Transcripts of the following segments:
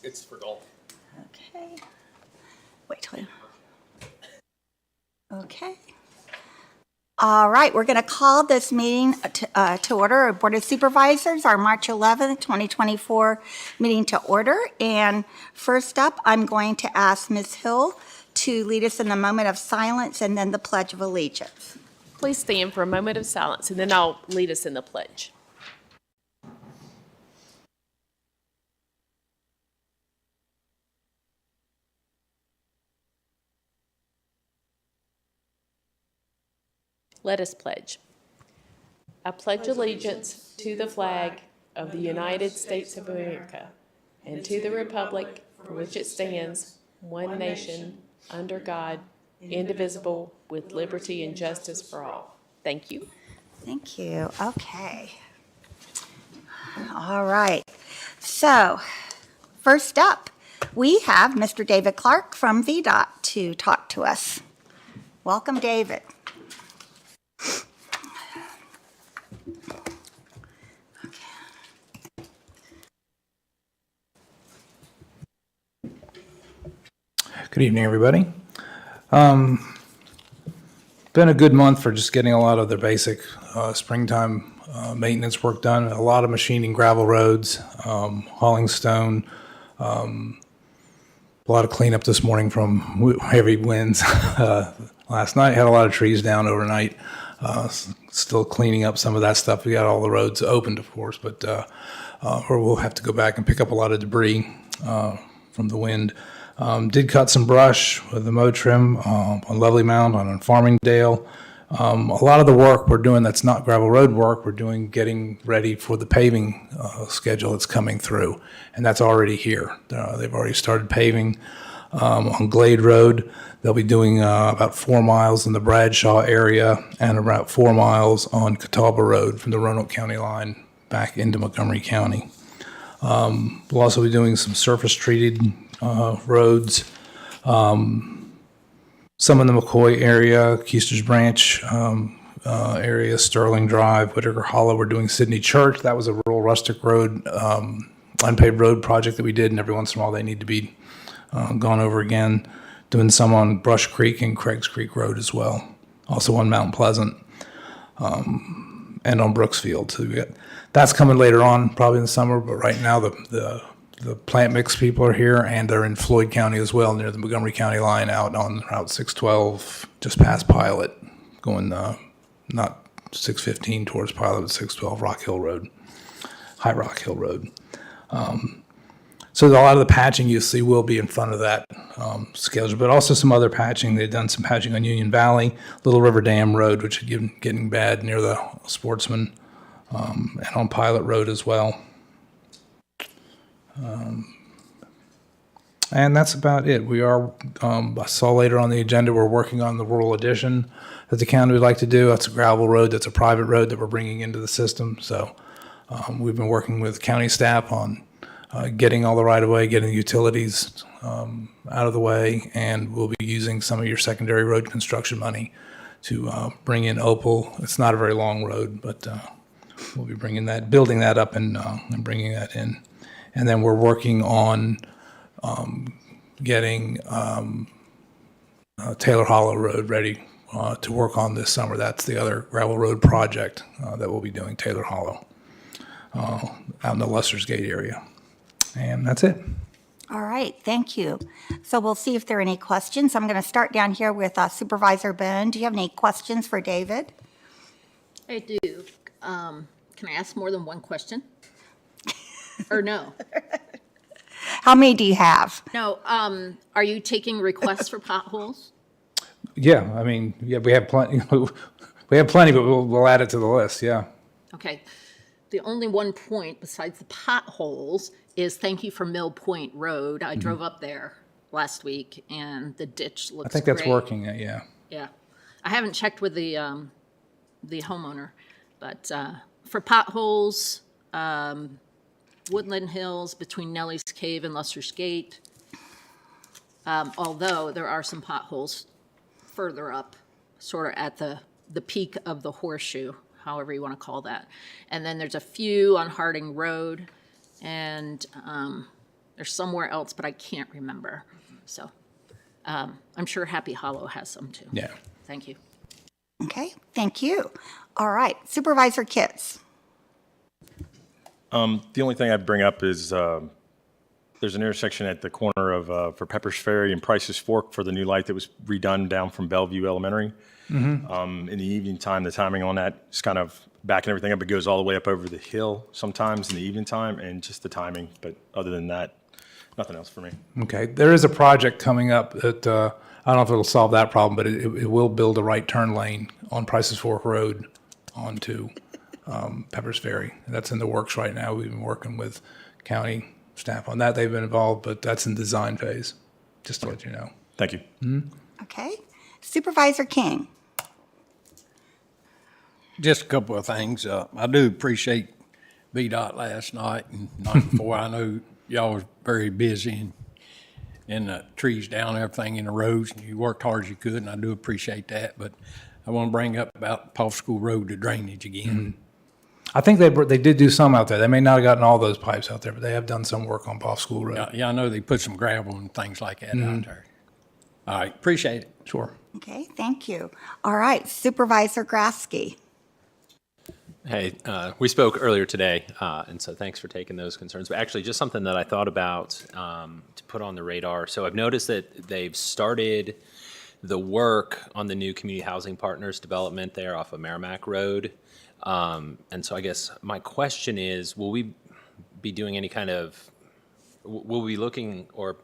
It's for golf. Okay. Wait till you. Okay. All right, we're going to call this meeting to order. Our Board of Supervisors, our March 11th, 2024 meeting to order. And first up, I'm going to ask Ms. Hill to lead us in the moment of silence and then the Pledge of Allegiance. Please stand for a moment of silence, and then I'll lead us in the pledge. Let us pledge. I pledge allegiance to the flag of the United States of America and to the republic for which it stands, one nation, under God, indivisible, with liberty and justice for all. Thank you. Thank you. Okay. All right. So, first up, we have Mr. David Clark from VDOT to talk to us. Welcome, David. Good evening, everybody. Been a good month for just getting a lot of the basic springtime maintenance work done. A lot of machining gravel roads, hauling stone, a lot of cleanup this morning from heavy winds. Last night had a lot of trees down overnight. Still cleaning up some of that stuff. We got all the roads opened, of course, but or we'll have to go back and pick up a lot of debris from the wind. Did cut some brush with the mow trim on Lovely Mound on Farmingdale. A lot of the work we're doing that's not gravel road work, we're doing getting ready for the paving schedule that's coming through, and that's already here. They've already started paving on Glade Road. They'll be doing about 4 miles in the Bradshaw area and about 4 miles on Catawba Road from the Roanoke County line back into Montgomery County. We'll also be doing some surface treated roads, some in the McCoy area, Keisters Branch area, Sterling Drive, Whitaker Hollow. We're doing Sydney Church. That was a rural rustic road, unpaved road project that we did, and every once in a while they need to be gone over again. Doing some on Brush Creek and Craig's Creek Road as well. Also on Mount Pleasant and on Brooksfield. So that's coming later on, probably in the summer, but right now the plant mix people are here, and they're in Floyd County as well, near the Montgomery County line out on Route 612, just past Pilot, going not 615 towards Pilot, but 612 Rock Hill Road, High Rock Hill Road. So a lot of the patching you see will be in front of that schedule, but also some other patching. They've done some patching on Union Valley, Little River Dam Road, which is getting bad near the Sportsman, and on Pilot Road as well. And that's about it. We are, I saw later on the agenda, we're working on the rural addition that the county would like to do. That's a gravel road. That's a private road that we're bringing into the system. So we've been working with county staff on getting all the right-of-way, getting the utilities out of the way, and we'll be using some of your secondary road construction money to bring in Opal. It's not a very long road, but we'll be building that up and bringing that in. And then we're working on getting Taylor Hollow Road ready to work on this summer. That's the other gravel road project that we'll be doing, Taylor Hollow, out in the Lester's Gate area. And that's it. All right, thank you. So we'll see if there are any questions. I'm going to start down here with Supervisor Bone. Do you have any questions for David? I do. Can I ask more than one question? Or no? How many do you have? No. Are you taking requests for potholes? Yeah, I mean, yeah, we have plenty. We have plenty, but we'll add it to the list. Yeah. Okay. The only one point besides the potholes is thank you for Mill Point Road. I drove up there last week, and the ditch looks I think that's great. working. Yeah. Yeah. I haven't checked with the homeowner, but for potholes, Woodland Hills between Nellie's Cave and Lester's Gate, although there are some potholes further up, sort of at the peak of the horseshoe, however you want to call that. And then there's a few on Harding Road, and There's somewhere else, but I can't remember. So I'm sure Happy Hollow has some too. Yeah. Thank you. Okay, thank you. All right, Supervisor Kitts. The only thing I'd bring up is there's an intersection at the corner of for Pepper's Ferry and Price's Fork for the new light that was redone down from Bellevue Elementary. In the evening time, the timing on that is kind of backing everything up. It goes all the way up over the hill sometimes in the evening time, and just the timing. But other than that, nothing else for me. Okay, there is a project coming up that, I don't know if it'll solve that problem, but it will build a right turn lane on Price's Fork Road onto Pepper's Ferry. That's in the works right now. We've been working with county staff on that. They've been involved, but that's in design phase, just to let you know. Thank you. Okay, Supervisor King. Just a couple of things. I do appreciate VDOT last night and night before. I know y'all was very busy and the trees down, everything in the roads, and you worked hard as you could, and I do appreciate that. But I want to bring up about Paul School Road, the drainage again. I think they did do some out there. They may not have gotten all those pipes out there, but they have done some work on Paul School Road. Yeah, I know they put some gravel and things like that out there. All right, appreciate it. Sure. Okay, thank you. All right, Supervisor Grasky. Hey, we spoke earlier today, and so thanks for taking those concerns. But actually, just something that I thought about to put on the radar. So I've noticed that they've started the work on the new community housing partners development there off of Merrimack Road. And so I guess my question is, will we be doing any kind of, will we be looking or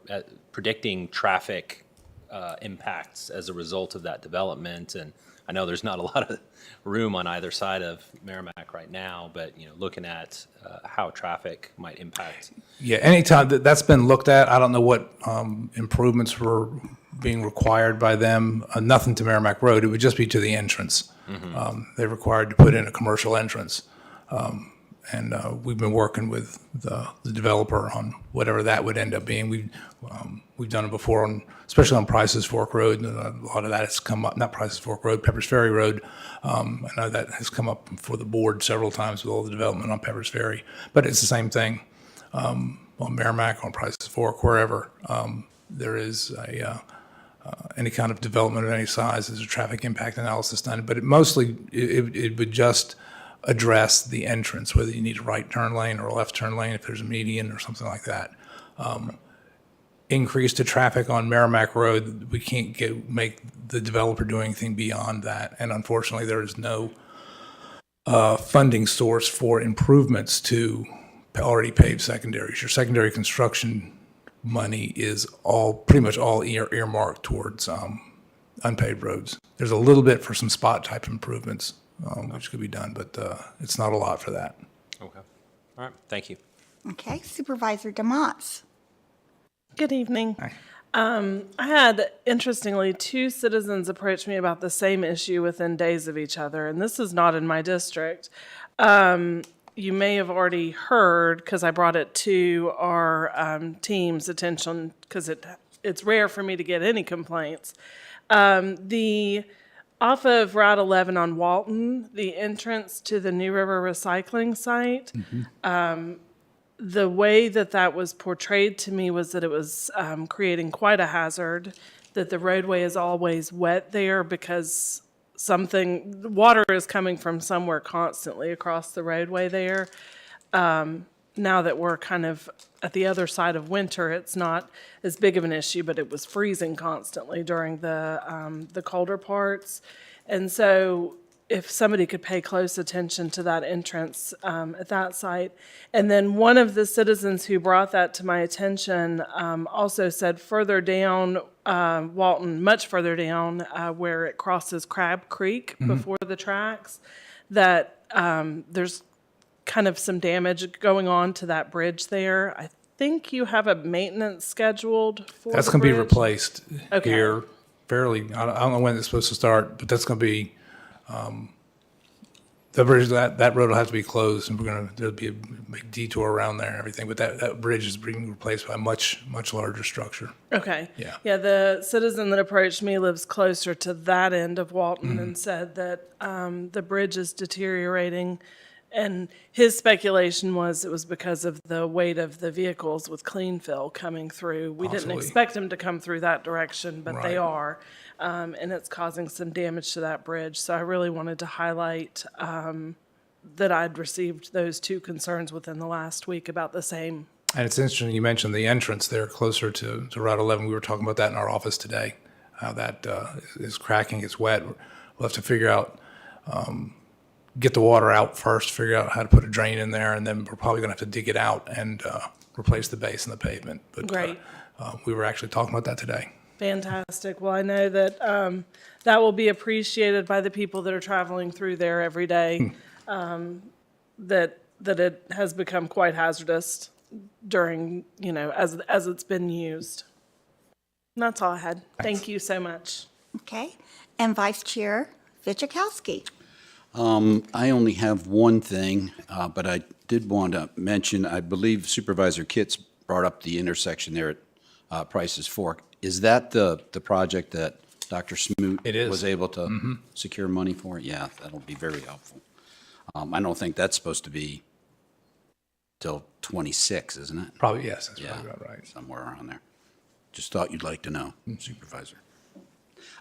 predicting traffic impacts as a result of that development? And I know there's not a lot of room on either side of Merrimack right now, but looking at how traffic might impact. Yeah, anytime that's been looked at, I don't know what improvements were being required by them. Nothing to Merrimack Road. It would just be to the entrance. They're required to put in a commercial entrance. And we've been working with the developer on whatever that would end up being. We've done it before, especially on Price's Fork Road. And a lot of that has come up, not Price's Fork Road, Pepper's Ferry Road. I know that has come up for the board several times with all the development on Pepper's Ferry. But it's the same thing on Merrimack, on Price's Fork, wherever there is any kind of development of any size, there's a traffic impact analysis done. But it would just address the entrance, whether you need a right turn lane or a left turn lane, if there's a median or something like that. Increase to traffic on Merrimack Road, we can't make the developer do anything beyond that. And unfortunately, there is no funding source for improvements to already paved secondaries. Your secondary construction money is pretty much all earmarked towards unpaved roads. There's a little bit for some spot type improvements, which could be done, but it's not a lot for that. Okay. All right. Thank you. Okay, Supervisor DeMotts. Good evening. I had, interestingly, 2 citizens approach me about the same issue within days of each other, and this is not in my district. You may have already heard, because I brought it to our team's attention, because it's rare for me to get any complaints. Off of Route 11 on Walton, the entrance to the New River recycling site, the way that was portrayed to me was that it was creating quite a hazard, that the roadway is always wet there because water is coming from somewhere constantly across the roadway there. Now that we're kind of at the other side of winter, it's not as big of an issue, but it was freezing constantly during the colder parts. And so if somebody could pay close attention to that entrance at that site. And then one of the citizens who brought that to my attention also said further down Walton, much further down where it crosses Crab Creek before the tracks, that there's kind of some damage going on to that bridge there. I think you have a maintenance scheduled for That's the going to be bridge? replaced Okay. here fairly, I don't know when it's supposed to start, but that's going to be, the bridge, that road will have to be closed, and there'll be a big detour around there and everything, but that bridge is being replaced by a much, much larger structure. Okay. Yeah. Yeah, the citizen that approached me lives closer to that end of Walton and said that the bridge is deteriorating And his speculation was it was because of the weight of the vehicles with clean fill coming through. We didn't Possibly. expect them to come through that direction, but they Right. are. And it's causing some damage to that bridge. So I really wanted to highlight that I'd received those two concerns within the last week about the same. And it's interesting you mentioned the entrance there closer to Route 11. We were talking about that in our office today, how that is cracking, it's wet. We'll have to figure out, get the water out first, figure out how to put a drain in there, and then we're probably going to have to dig it out and replace the base and the pavement. But Great. we were actually talking about that today. Fantastic. Well, I know that that will be appreciated by the people that are traveling through there every day, that it has become quite hazardous during, as it's been used. And that's all I had. Thank you so much. Okay. And Vice Chair Vichikowski. I only have one thing, but I did want to mention, I believe Supervisor Kitts brought up the intersection there at Price's Fork. Is that the project that Dr. Smoot It is. was able to secure money for? Yeah, that'll be very helpful. I don't think that's supposed to be till 26, isn't it? Probably, yes, that's Yeah, probably about right. somewhere around there. Just thought you'd like to know, Supervisor.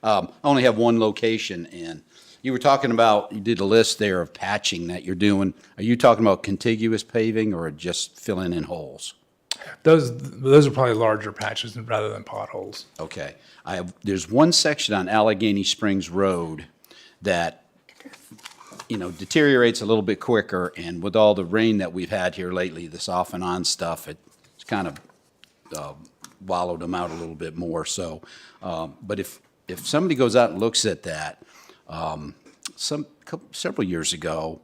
I only have one location, and you were talking about, you did a list there of patching that you're doing. Are you talking about contiguous paving or just filling in holes? Those are probably larger patches rather than potholes. Okay. There's one section on Allegheny Springs Road that, deteriorates a little bit quicker, and with all the rain that we've had here lately, this off and on stuff, it's kind of wallowed them out a little bit more. So, but if somebody goes out and looks at that, several years ago,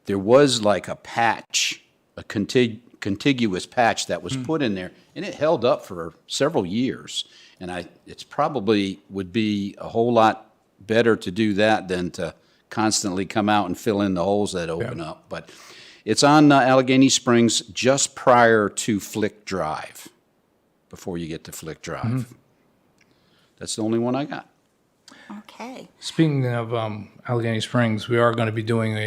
there was like a patch, a contiguous patch that was put in there, and it held up for several years. And it's probably would be a whole lot better to do that than to constantly come out and fill in the holes that open up. But it's on Allegheny Springs just prior to Flick Drive, before you get to Flick Drive. That's the only one I got. Okay. Speaking of Allegheny Springs, we are going to be doing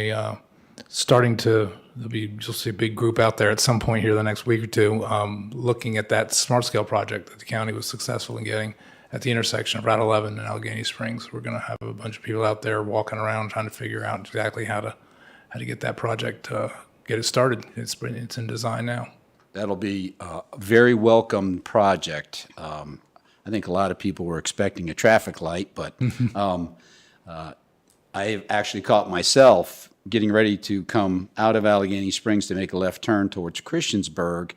you'll see a big group out there at some point here the next week or two, looking at that smart scale project that the county was successful in getting at the intersection of Route 11 and Allegheny Springs. We're going to have a bunch of people out there walking around trying to figure out exactly how to get that project, get it started. It's in design now. That'll be a very welcome project. I think a lot of people were expecting a traffic light, but I actually caught myself getting ready to come out of Allegheny Springs to make a left turn towards Christiansburg.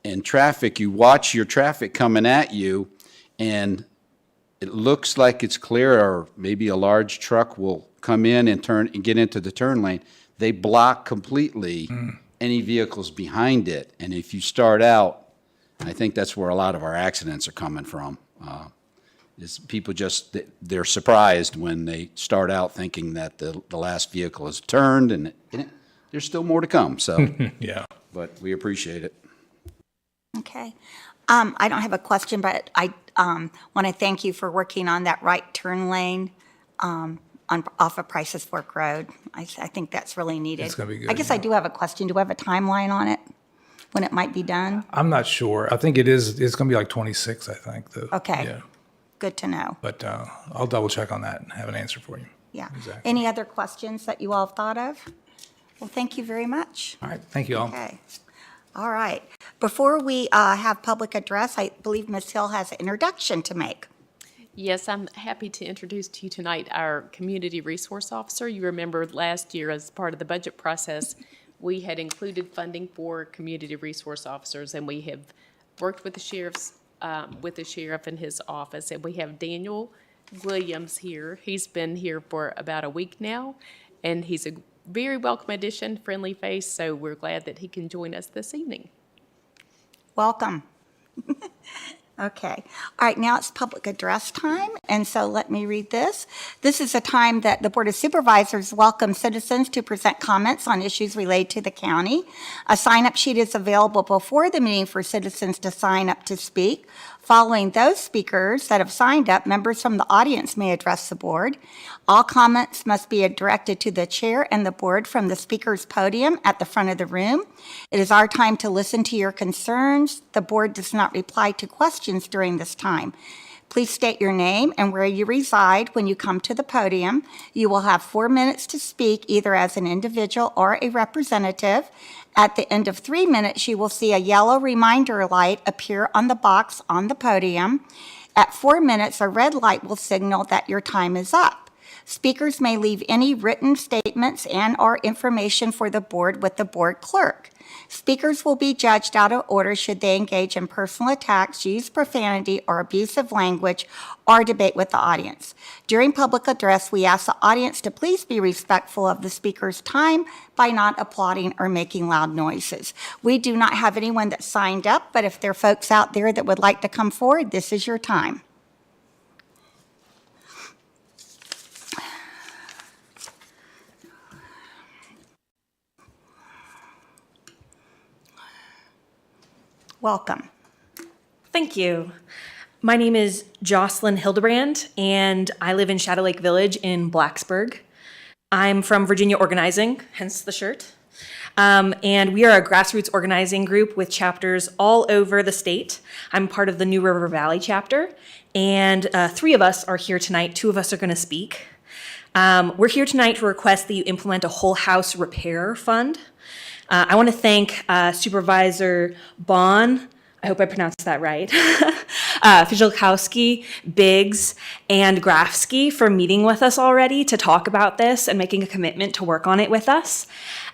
And traffic, you watch your traffic coming at you, and it looks like it's clear, or maybe a large truck will come in and turn and get into the turn lane. They block completely any vehicles behind it. And if you start out, I think that's where a lot of our accidents are coming from. Is people they're surprised when they start out thinking that the last vehicle has turned, and there's still more to come. So, Yeah. but we appreciate it. Okay. I don't have a question, but I want to thank you for working on that right turn lane off of Price's Fork Road. I think that's really needed. It's gonna be good, I guess I yeah. do have a question. Do we have a timeline on it, when it might be done? I'm not sure. I think it's going to be like 26, I think. Okay. Yeah. Good to know. But I'll double check on that and have an answer for you. Yeah. Exactly. Any other questions that you all have thought of? Well, thank you very much. All right. Thank you all. Okay. All right. Before we have public address, I believe Ms. Hill has an introduction to make. Yes, I'm happy to introduce to you tonight our Community Resource Officer. You remember last year, as part of the budget process, we had included funding for community resource officers, and we have worked with the sheriff in his office, and we have Daniel Williams here. He's been here for about a week now, and he's a very welcome addition, friendly face, so we're glad that he can join us this evening. Welcome. Okay. All right, now it's public address time, and so let me read this. This is a time that the Board of Supervisors welcomes citizens to present comments on issues related to the county. A sign-up sheet is available before the meeting for citizens to sign up to speak. Following those speakers that have signed up, members from the audience may address the board. All comments must be directed to the chair and the board from the speaker's podium at the front of the room. It is our time to listen to your concerns. The board does not reply to questions during this time. Please state your name and where you reside when you come to the podium. You will have 4 minutes to speak, either as an individual or a representative. At the end of 3 minutes, you will see a yellow reminder light appear on the box on the podium. At 4 minutes, a red light will signal that your time is up. Speakers may leave any written statements and/or information for the board with the board clerk. Speakers will be judged out of order should they engage in personal attacks, use profanity or abusive language, or debate with the audience. During public address, we ask the audience to please be respectful of the speaker's time by not applauding or making loud noises. We do not have anyone that signed up, but if there are folks out there that would like to come forward, this is your time. Welcome. Thank you. My name is Jocelyn Hildebrand, and I live in Shadow Lake Village in Blacksburg. I'm from Virginia Organizing, hence the shirt. And we are a grassroots organizing group with chapters all over the state. I'm part of the New River Valley chapter, and 3 of us are here tonight. 2 of us are going to speak. We're here tonight to request that you implement a whole house repair fund. I want to thank Supervisor Bond, I hope I pronounced that right, Fijalkowski, Biggs, and Grafsky for meeting with us already to talk about this and making a commitment to work on it with us.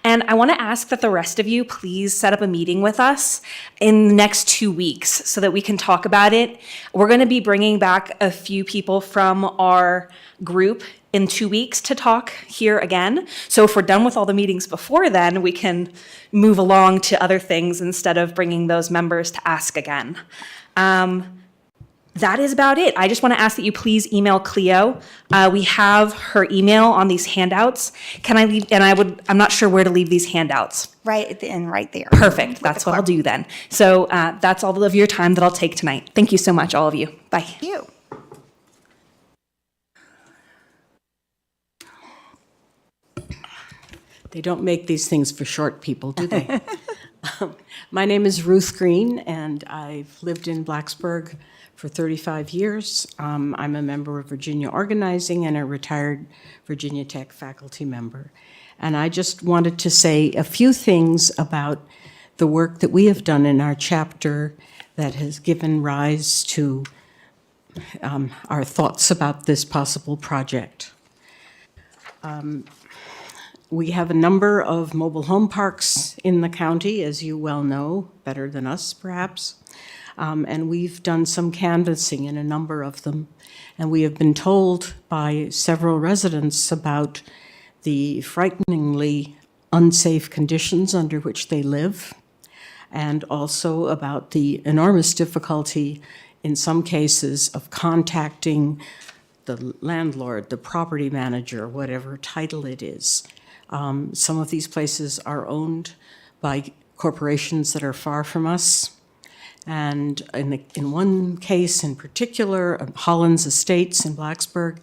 And I want to ask that the rest of you please set up a meeting with us in the next 2 weeks so that we can talk about it. We're going to be bringing back a few people from our group in 2 weeks to talk here again. So if we're done with all the meetings before then, we can move along to other things instead of bringing those members to ask again. That is about it. I just want to ask that you please email Cleo. We have her email on these handouts. Can I leave, and I'm not sure where to leave these handouts. Right at the end, right there. Perfect. That's what I'll do then. So that's all of your time that I'll take tonight. Thank you so much, all of you. Bye. Thank you. They don't make these things for short people, do they? My name is Ruth Green, and I've lived in Blacksburg for 35 years. I'm a member of Virginia Organizing and a retired Virginia Tech faculty member. And I just wanted to say a few things about the work that we have done in our chapter that has given rise to our thoughts about this possible project. We have a number of mobile home parks in the county, as you well know, better than us perhaps. And we've done some canvassing in a number of them. And we have been told by several residents about the frighteningly unsafe conditions under which they live, and also about the enormous difficulty in some cases of contacting the landlord, the property manager, whatever title it is. Some of these places are owned by corporations that are far from us. And in one case in particular, Holland's Estates in Blacksburg,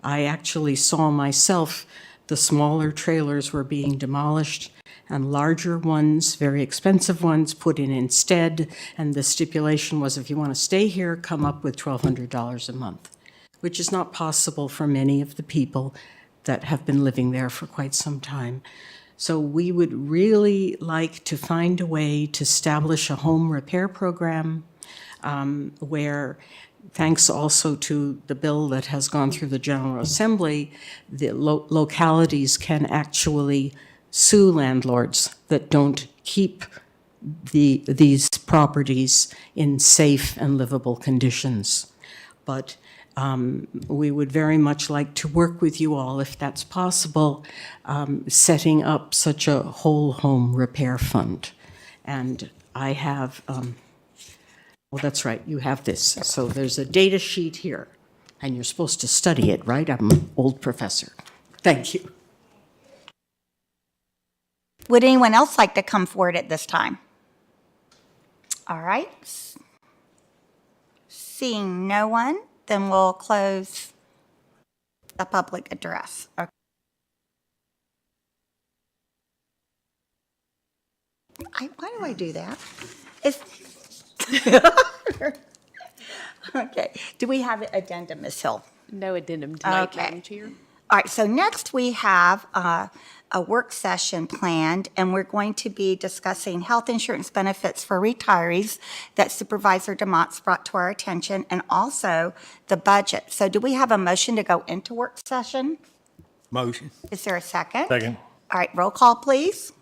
I actually saw myself the smaller trailers were being demolished and larger ones, very expensive ones, put in instead. And the stipulation was, if you want to stay here, come up with $1,200 a month, which is not possible for many of the people that have been living there for quite some time. So we would really like to find a way to establish a home repair program where, thanks also to the bill that has gone through the General Assembly, the localities can actually sue landlords that don't keep these properties in safe and livable conditions. But we would very much like to work with you all, if that's possible, setting up such a whole home repair fund. And I have, well, that's right, you have this. So there's a data sheet here, and you're supposed to study it, right? I'm an old professor. Thank you. Would anyone else like to come forward at this time? All right. Seeing no one, then we'll close the public address. Okay. Why do I do that? Okay. Do we have an addendum, Ms. Hill? No addendum tonight, Okay. Madam Chair. All right, so next we have a work session planned, and we're going to be discussing health insurance benefits for retirees that Supervisor DeMott's brought to our attention, and also the budget. So do we have a motion to go into work session? Motion. Is there a second? Second. All right, roll call, please.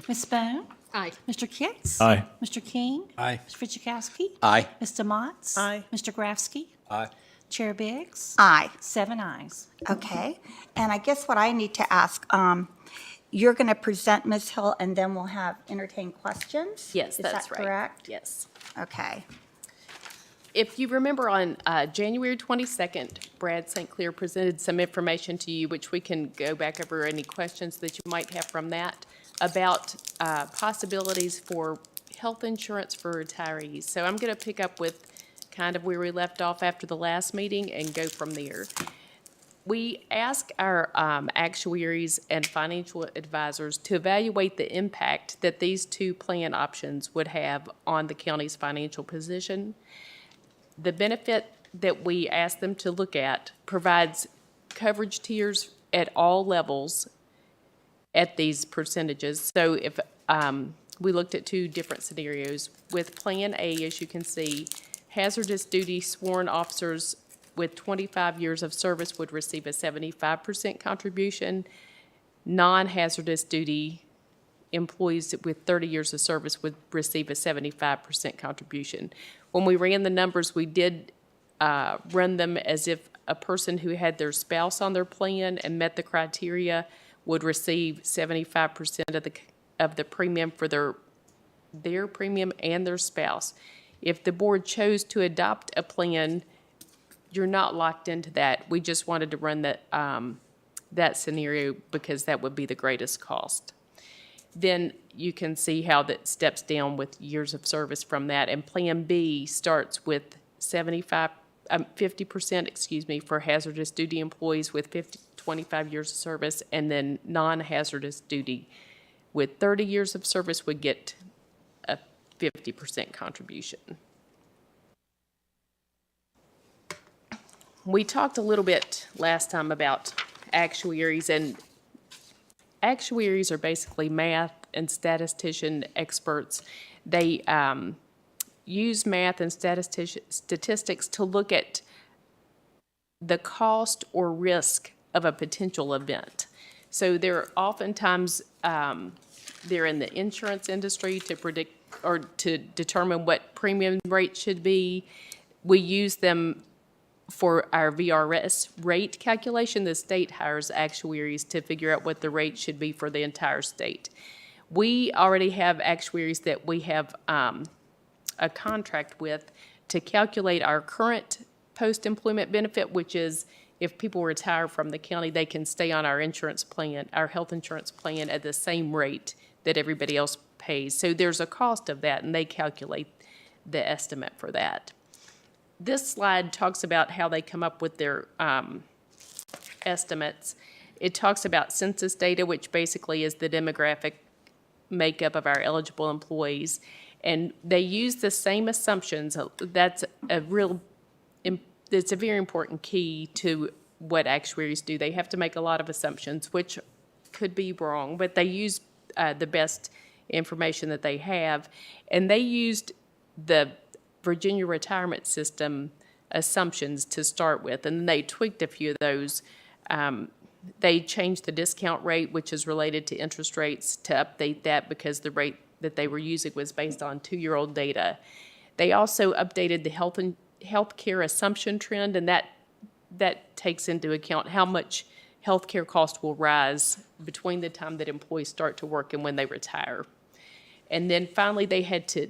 Ms. Bone? Aye. Mr. Kitts? Aye. Mr. King? Aye. Mr. Fidzikowski? Aye. Mr. Motts? Aye. Mr. Grafsky? Aye. Chair Biggs? Aye. 7 ayes. Okay, and I guess what I need to ask, you're going to present, Ms. Hill, and then we'll have entertain questions? Yes, that's Is that right. correct? Yes. Okay. If you remember on January 22nd, Brad St. Clair presented some information to you, which we can go back over any questions that you might have from that, about possibilities for health insurance for retirees. So I'm going to pick up with kind of where we left off after the last meeting and go from there. We ask our actuaries and financial advisors to evaluate the impact that these two plan options would have on the county's financial position. The benefit that we ask them to look at provides coverage tiers at all levels at these percentages. So if we looked at two different scenarios, with Plan A, as you can see, hazardous duty sworn officers with 25 years of service would receive a 75% contribution. Non-hazardous duty employees with 30 years of service would receive a 75% contribution. When we ran the numbers, we did run them as if a person who had their spouse on their plan and met the criteria would receive 75% of the premium for their premium and their spouse. If the board chose to adopt a plan, you're not locked into that. We just wanted to run that scenario because that would be the greatest cost. Then you can see how that steps down with years of service from that. And Plan B starts with 50%, for hazardous duty employees with 25 years of service, and then non-hazardous duty with 30 years of service would get a 50% contribution. We talked a little bit last time about actuaries, and actuaries are basically math and statistician experts. They use math and statistics to look at the cost or risk of a potential event. So they're oftentimes, they're in the insurance industry to predict or to determine what premium rate should be. We use them for our VRS rate calculation. The state hires actuaries to figure out what the rate should be for the entire state. We already have actuaries that we have a contract with to calculate our current post-employment benefit, which is if people retire from the county, they can stay on our insurance plan, our health insurance plan, at the same rate that everybody else pays. So there's a cost of that, and they calculate the estimate for that. This slide talks about how they come up with their estimates. It talks about census data, which basically is the demographic makeup of our eligible employees. And they use the same assumptions. That's it's a very important key to what actuaries do. They have to make a lot of assumptions, which could be wrong, but they use the best information that they have. And they used the Virginia retirement system assumptions to start with, and they tweaked a few of those. They changed the discount rate, which is related to interest rates, to update that because the rate that they were using was based on 2-year-old data. They also updated the healthcare assumption trend, and that takes into account how much healthcare costs will rise between the time that employees start to work and when they retire. And then finally, they had to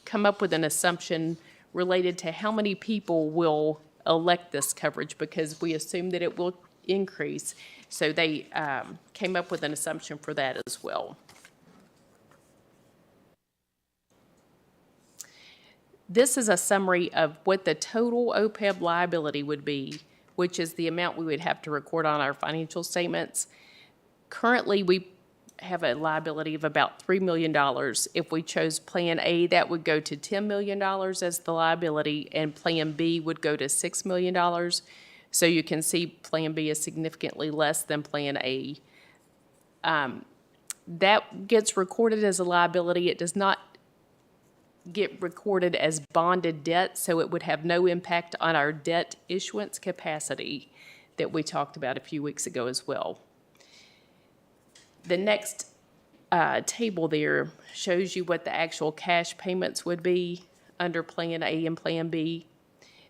come up with an assumption related to how many people will elect this coverage, because we assume that it will increase. So they came up with an assumption for that as well. This is a summary of what the total OPEB liability would be, which is the amount we would have to record on our financial statements. Currently, we have a liability of about $3 million. If we chose Plan A, that would go to $10 million as the liability, and Plan B would go to $6 million. So you can see Plan B is significantly less than Plan A. That gets recorded as a liability. It does not get recorded as bonded debt, so it would have no impact on our debt issuance capacity that we talked about a few weeks ago as well. The next table there shows you what the actual cash payments would be under Plan A and Plan B.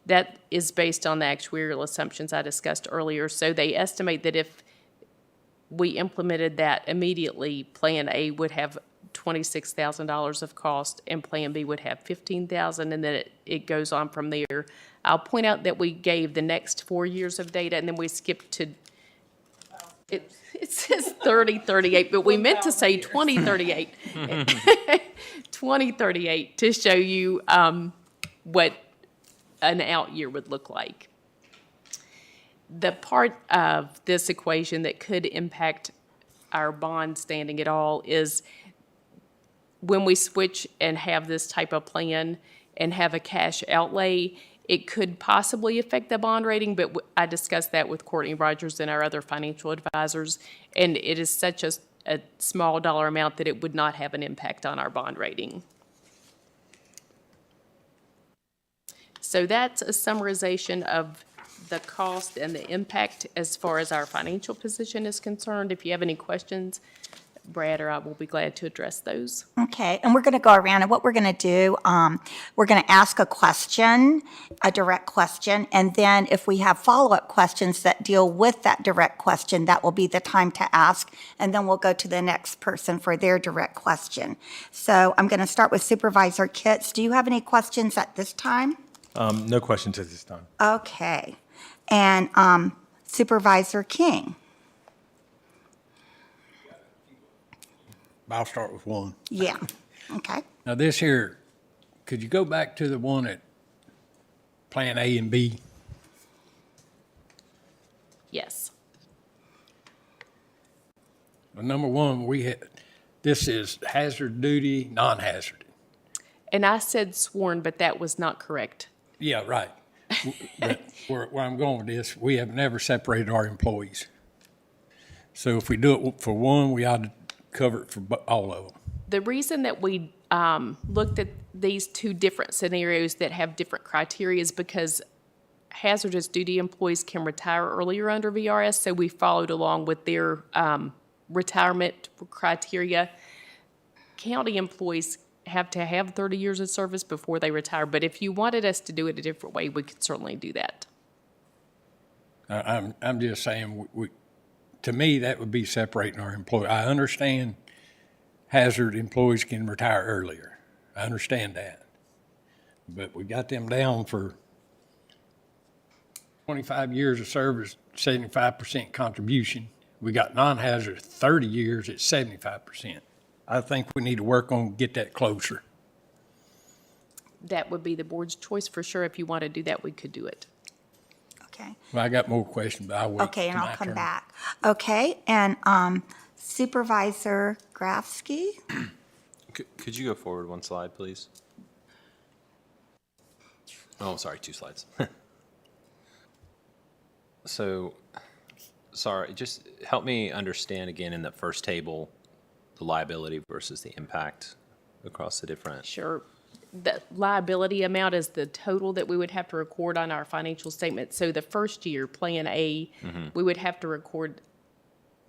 That is based on the actuarial assumptions I discussed earlier. So they estimate that if we implemented that immediately, Plan A would have $26,000 of cost and Plan B would have $15,000, and then it goes on from there. I'll point out that we gave the next 4 years of data, and then we skipped to, it says 3038, but we meant to say 2038. 2038 to show you what an out year would look like. The part of this equation that could impact our bond standing at all is when we switch and have this type of plan and have a cash outlay, it could possibly affect the bond rating, but I discussed that with Courtney Rogers and our other financial advisors, and it is such a small dollar amount that it would not have an impact on our bond rating. So that's a summarization of the cost and the impact as far as our financial position is concerned. If you have any questions, Brad or I will be glad to address those. Okay, and we're going to go around, and what we're going to do, we're going to ask a question, a direct question, and then if we have follow-up questions that deal with that direct question, that will be the time to ask, and then we'll go to the next person for their direct question. So I'm going to start with Supervisor Kitts. Do you have any questions at this time? No questions at this time. Okay, and Supervisor King? I'll start with one. Yeah, okay. Now this here, could you go back to the one at Plan A and B? Yes. Well, number one, this is hazard duty, non-hazard. And I said sworn, but that was not correct. Yeah, right. But where I'm going with this, we have never separated our employees. So if we do it for one, we ought to cover it for all of them. The reason that we looked at these two different scenarios that have different criteria is because hazardous duty employees can retire earlier under VRS, so we followed along with their retirement criteria. County employees have to have 30 years of service before they retire, but if you wanted us to do it a different way, we could certainly do that. I'm just saying, to me, that would be separating our employee. I understand hazard employees can retire earlier. I understand that. But we got them down for 25 years of service, 75% contribution. We got non-hazard 30 years at 75%. I think we need to work on get that closer. That would be the board's choice for sure. If you want to do that, we could do it. Okay. Well, I got more questions, but I'll wait. Okay, and till I'll my come turn. back. Okay, and Supervisor Grafsky? Could you go forward one slide, please? Oh, sorry, 2 slides. So, sorry, just help me understand again in the first table, the liability versus the impact across the different. Sure. The liability amount is the total that we would have to record on our financial statement. So the first year, Plan A, we would have to record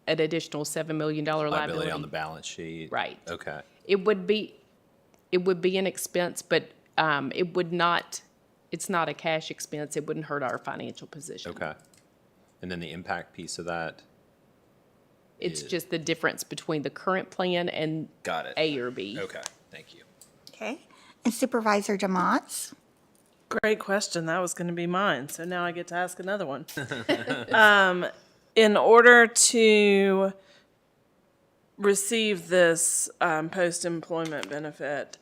an additional $7 million liability. On the balance sheet. Right. Okay. It would be an expense, but it would not, it's not a cash expense. It wouldn't hurt our financial position. Okay. And then the impact piece of that? It's just the difference between the current plan and Got it. A or B. Okay, thank you. Okay, and Supervisor DeMotts? Great question. That was going to be mine. So now I get to ask another one. In order to receive this post-employment benefit,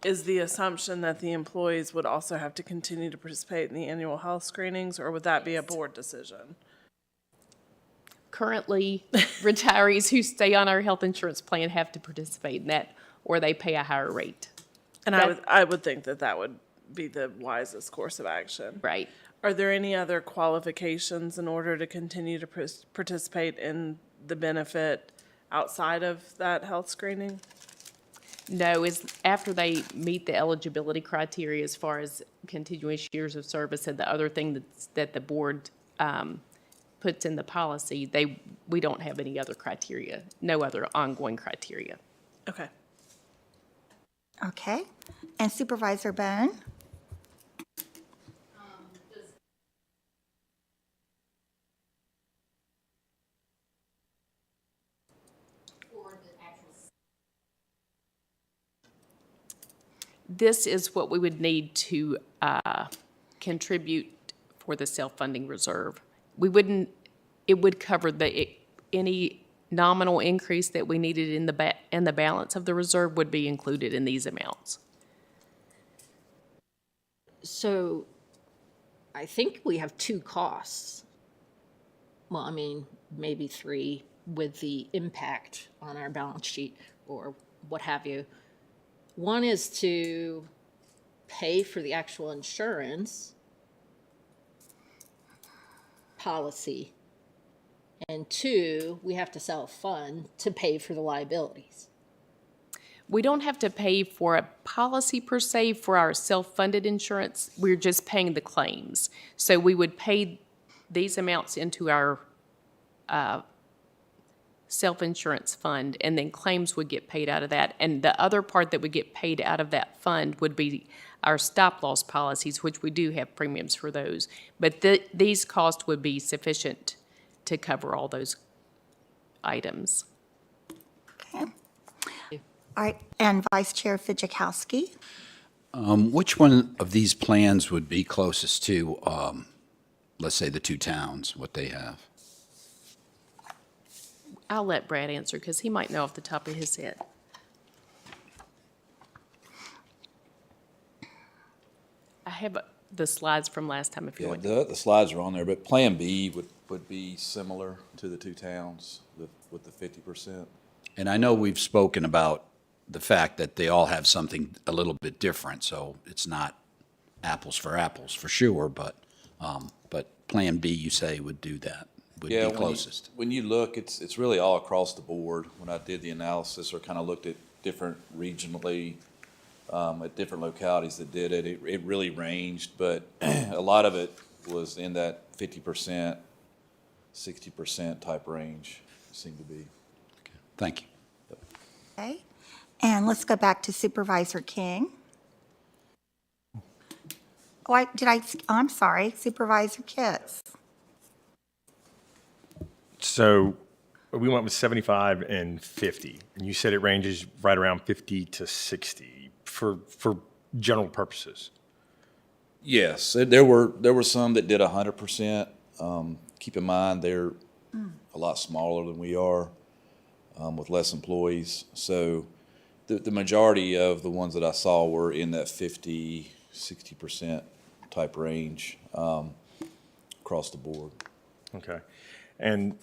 is the assumption that the employees would also have to continue to participate in the annual health screenings, or would that be a board decision? Currently, retirees who stay on our health insurance plan have to participate in that, or they pay a higher rate. And I would think that that would be the wisest course of action. Right. Are there any other qualifications in order to continue to participate in the benefit outside of that health screening? No, is after they meet the eligibility criteria as far as continuous years of service and the other thing that the board puts in the policy, we don't have any other criteria, no other ongoing criteria. Okay. Okay. And Supervisor Bone? This is what we would need to contribute for the self-funding reserve. It would cover any nominal increase that we needed in the balance of the reserve would be included in these amounts. So I think we have two costs. Well, I mean, maybe three with the impact on our balance sheet or what have you. One is to pay for the actual insurance policy. And two, we have to self-fund to pay for the liabilities. We don't have to pay for a policy per se for our self-funded insurance. We're just paying the claims. So we would pay these amounts into our self-insurance fund, and then claims would get paid out of that. And the other part that would get paid out of that fund would be our stop-loss policies, which we do have premiums for those. But these costs would be sufficient to cover all those items. Okay. All right. And Vice Chair Fidzikowski? Which one of these plans would be closest to, let's say, the two towns, what they have? I'll let Brad answer because he might know off the top of his head. I have the slides from last time if you want. The slides are on there, but Plan B would be similar to the two towns with the 50%. And I know we've spoken about the fact that they all have something a little bit different, so it's not apples for sure, but Plan B, you say, would do that, would be closest. When you look, it's really all across the board. When I did the analysis or kind of looked at different regionally, at different localities that did it, it really ranged, but a lot of it was in that 50%, 60% type range, seemed to be. Thank you. Okay. And let's go back to Supervisor King. Oh, I'm sorry, Supervisor Kitts. So we went with 75 and 50, and you said it ranges right around 50 to 60 for general purposes. Yes, there were some that did 100%. Keep in mind, they're a lot smaller than we are, with less employees. So the majority of the ones that I saw were in that 50, 60% type range across the board. Okay. And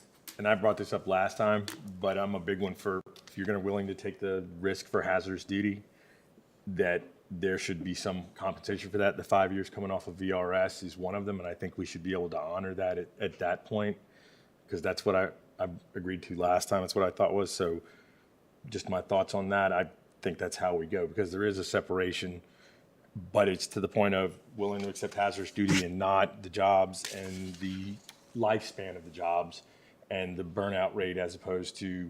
I brought this up last time, but I'm a big one for if you're willing to take the risk for hazardous duty, that there should be some compensation for that. The 5 years coming off of VRS is one of them, and I think we should be able to honor that at that point, because that's what I agreed to last time. That's what I thought was. So just my thoughts on that. I think that's how we go, because there is a separation, but it's to the point of willing to accept hazardous duty and not the jobs and the lifespan of the jobs and the burnout rate as opposed to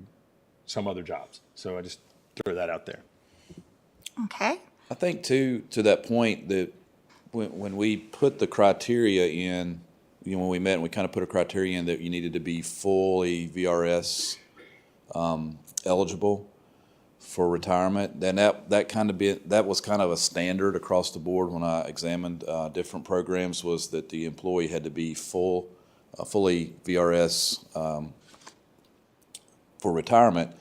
some other jobs. So I just throw that out there. Okay. I think too, to that point, that when we put the criteria in, when we met and we kind of put a criteria in that you needed to be fully VRS eligible for retirement, then that was kind of a standard across the board when I examined different programs, was that the employee had to be fully VRS for retirement.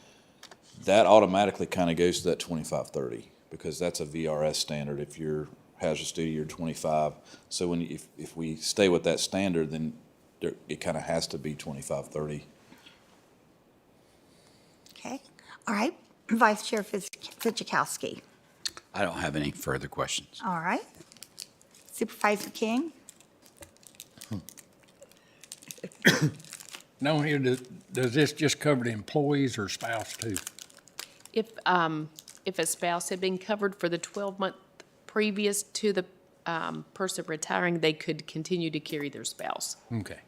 That automatically kind of goes to that 25-30 because that's a VRS standard. If you're hazardous duty, you're 25. So when if we stay with that standard, then it kind of has to be 25, 30. Okay, all right. Vice Chair Fidzikowski. I don't have any further questions. All right. Supervisor King? Now here, does this just cover the employees or spouse too? If a spouse had been covered for the 12-month previous to the person retiring, they could continue to carry their spouse. Okay.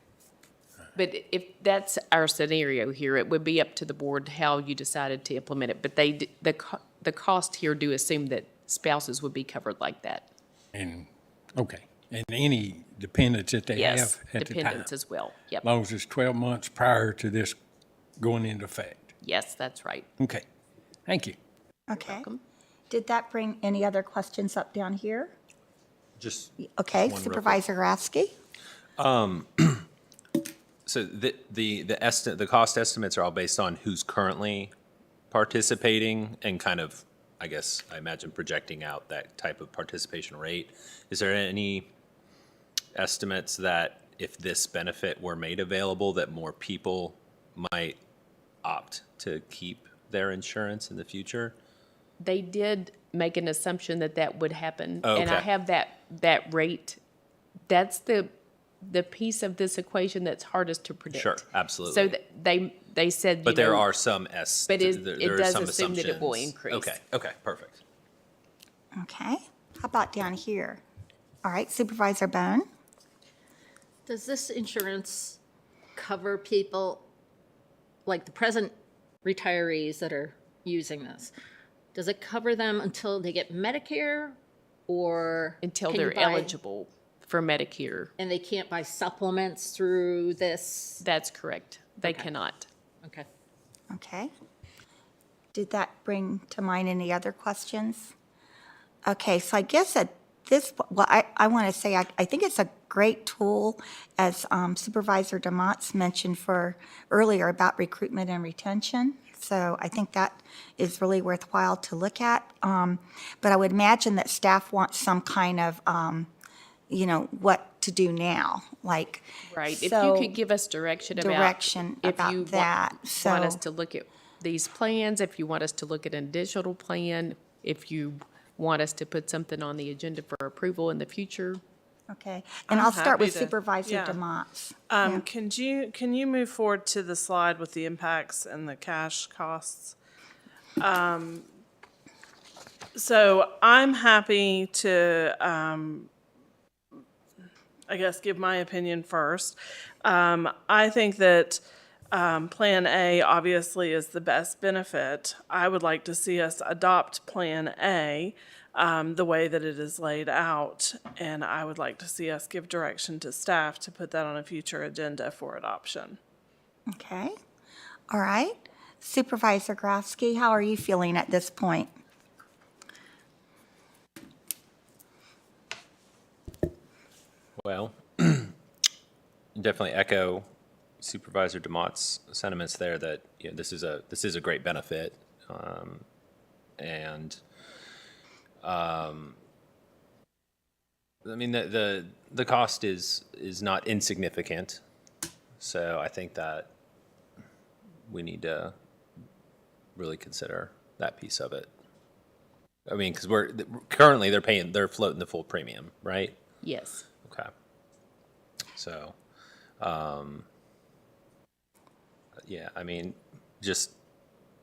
But if that's our scenario here, it would be up to the board how you decided to implement it. But the cost here do assume that spouses would be covered like that. And, okay. And any dependents that they Yes, have at the time? dependents as well. Yep. As long as it's 12 months prior to this going into effect. Yes, that's right. Okay. Thank you. Okay. Did that bring any other questions up down here? Just Okay, one real quick. Supervisor Grafsky? So the cost estimates are all based on who's currently participating and kind of, I guess, I imagine projecting out that type of participation rate. Is there any estimates that if this benefit were made available, that more people might opt to keep their insurance in the future? They did make an assumption that that would happen. Oh, And I okay. have that rate. That's the piece of this equation that's hardest to predict. Sure, absolutely. So they said, But there are some But it there is does some assume that it will assumptions. increase. Okay, perfect. Okay. How about down here? All right, Supervisor Bone? Does this insurance cover people, like the present retirees that are using this? Does it cover them until they get Medicare, or? Until can you they're buy- eligible for Medicare. And they can't buy supplements through this? That's correct. They cannot. Okay. Okay. Did that bring to mind any other questions? Okay, so I guess at this, well, I want to say, I think it's a great tool, as Supervisor DeMott's mentioned earlier about recruitment and retention. So I think that is really worthwhile to look at. But I would imagine that staff wants some kind of, what to do now, like. Right. If you so- could give us direction about. Direction if about you want- that, Want us so- to look at these plans, if you want us to look at an additional plan, if you want us to put something on the agenda for approval in the future. Okay, and I'm I'll start with happy to- Supervisor yeah. DeMott's. Can you move forward to the slide with the impacts and the cash costs? So I'm happy to, I guess, give my opinion first. I think that Plan A obviously is the best benefit. I would like to see us adopt Plan A the way that it is laid out, and I would like to see us give direction to staff to put that on a future agenda for adoption. Okay, all right. Supervisor Grafsky, how are you feeling at this point? Well, definitely echo Supervisor DeMott's sentiments there that this is a great benefit, and I mean the cost is not insignificant, so I think that we need to really consider that piece of it. I mean, because currently they're floating the full premium, right? Yes. Okay. So, yeah, I mean, just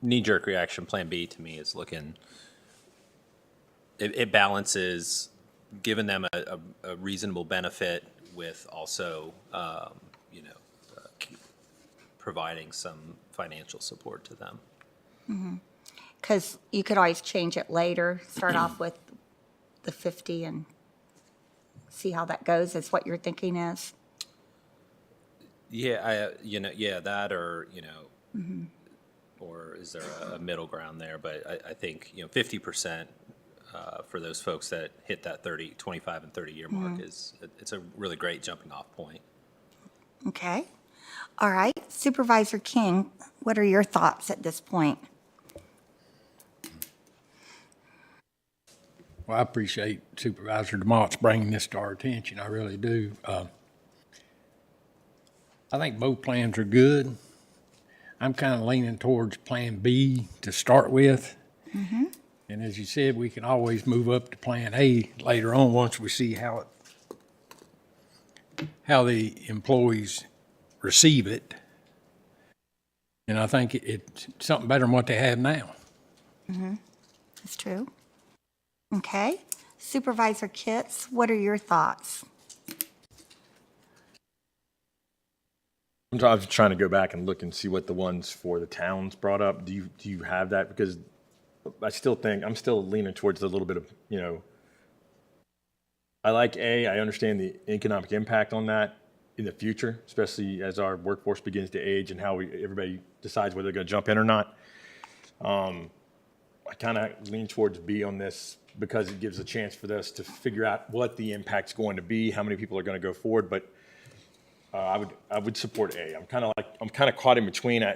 knee-jerk reaction, Plan B to me is looking, it balances giving them a reasonable benefit with also, providing some financial support to them. Because you could always change it later, start off with the 50 and see how that goes, is what your thinking is? Yeah, that or, or is there a middle ground there? But I think, 50% for those folks that hit that 25 and 30 year mark it's a really great jumping off point. Okay, all right. Supervisor King, what are your thoughts at this point? Well, I appreciate Supervisor DeMott's bringing this to our attention. I really do. I think both plans are good. I'm kind of leaning towards Plan B to start with. And as you said, we can always move up to Plan A later on once we see how the employees receive it. And I think it's something better than what they have now. That's true. Okay. Supervisor Kitts, what are your thoughts? I'm trying to go back and look and see what the ones for the towns brought up. Do you have that? Because I still think, I'm still leaning towards a little bit of, I like A, I understand the economic impact on that in the future, especially as our workforce begins to age and how everybody decides whether they're going to jump in or not. I kind of lean towards B on this because it gives a chance for us to figure out what the impact's going to be, how many people are going to go forward. But I would support A. I'm kind of caught in between. I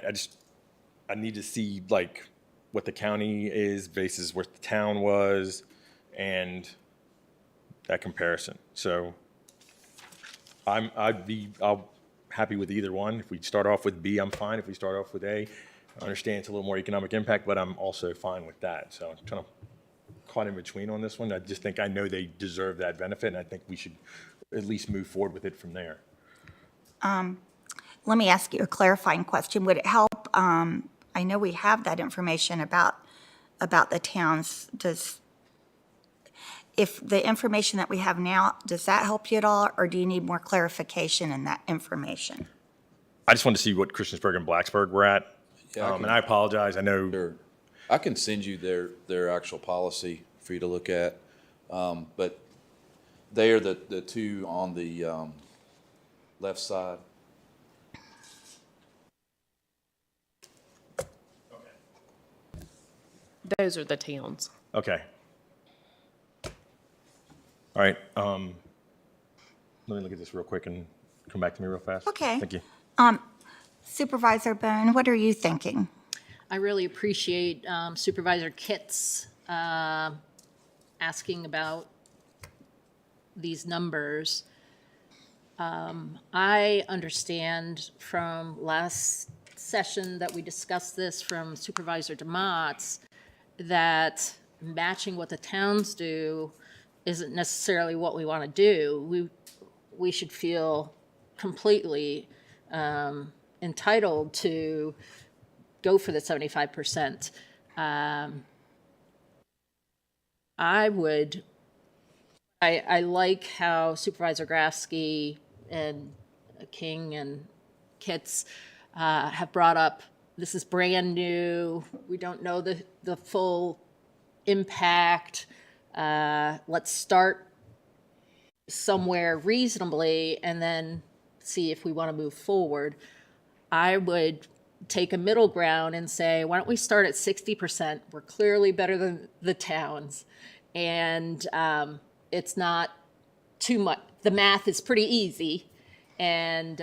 need to see like what the county is versus where the town was, and that comparison. So I'll be happy with either one. If we start off with B, I'm fine. If we start off with A, I understand it's a little more economic impact, but I'm also fine with that. So I'm kind of caught in between on this one. I just think I know they deserve that benefit, and I think we should at least move forward with it from there. Let me ask you a clarifying question. Would it help? I know we have that information about the towns. If the information that we have now, does that help you at all, or do you need more clarification in that information? I just wanted to see what Christiansburg and Blacksburg were at. Yeah, and I apologize. I know. Sure. I can send you their actual policy for you to look at. But they are the two on the left side. Those are the towns. Okay. All right. Let me look at this real quick and come back to me real fast. Okay. Thank you. Supervisor Bone, what are you thinking? I really appreciate Supervisor Kitts asking about these numbers. I understand from last session that we discussed this from Supervisor DeMott's that matching what the towns do isn't necessarily what we want to do. We should feel completely entitled to go for the 75%. I like how Supervisor Grafsky and King and Kitts have brought up, this is brand new, we don't know the full impact. Let's start somewhere reasonably and then see if we want to move forward. I would take a middle ground and say, why don't we start at 60%? We're clearly better than the towns. And it's not too much. The math is pretty easy. And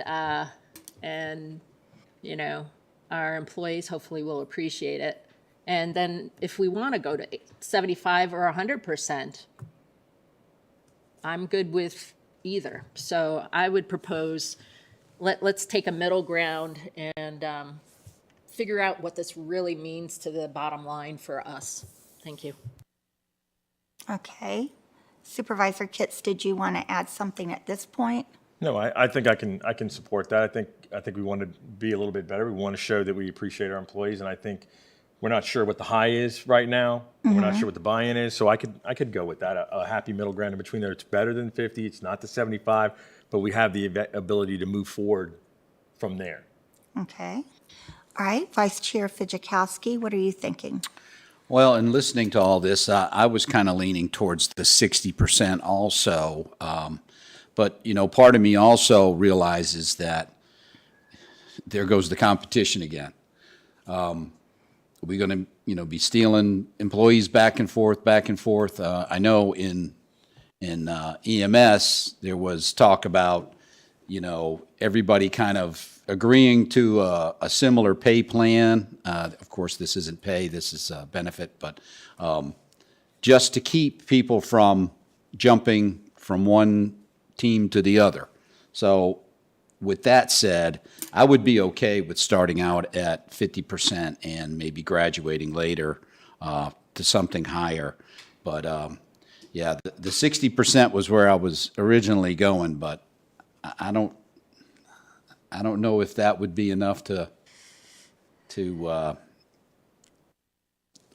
you know, our employees hopefully will appreciate it. And then if we want to go to 75 or 100%, I'm good with either. So I would propose, let's take a middle ground and figure out what this really means to the bottom line for us. Thank you. Okay. Supervisor Kitts, did you want to add something at this point? No, I think I can support that. I think we want to be a little bit better. We want to show that we appreciate our employees, and I think we're not sure what the high is right now. We're not sure what the buy-in is, so I could go with that. A happy middle ground in between there. It's better than 50. It's not the 75, but we have the ability to move forward from there. Okay. All right. Vice Chair Fidzikowski, what are you thinking? Well, in listening to all this, I was kind of leaning towards the 60% also. But, you know, part of me also realizes that there goes the competition again. We're going to, you know, be stealing employees back and forth, back and forth. I know in EMS, there was talk about, you know, everybody kind of agreeing to a similar pay plan. Of course, this isn't pay, this is benefit, but just to keep people from jumping from one team to the other. So with that said, I would be okay with starting out at 50% and maybe graduating later to something higher. But yeah, the 60% was where I was originally going, but I don't know if that would be enough to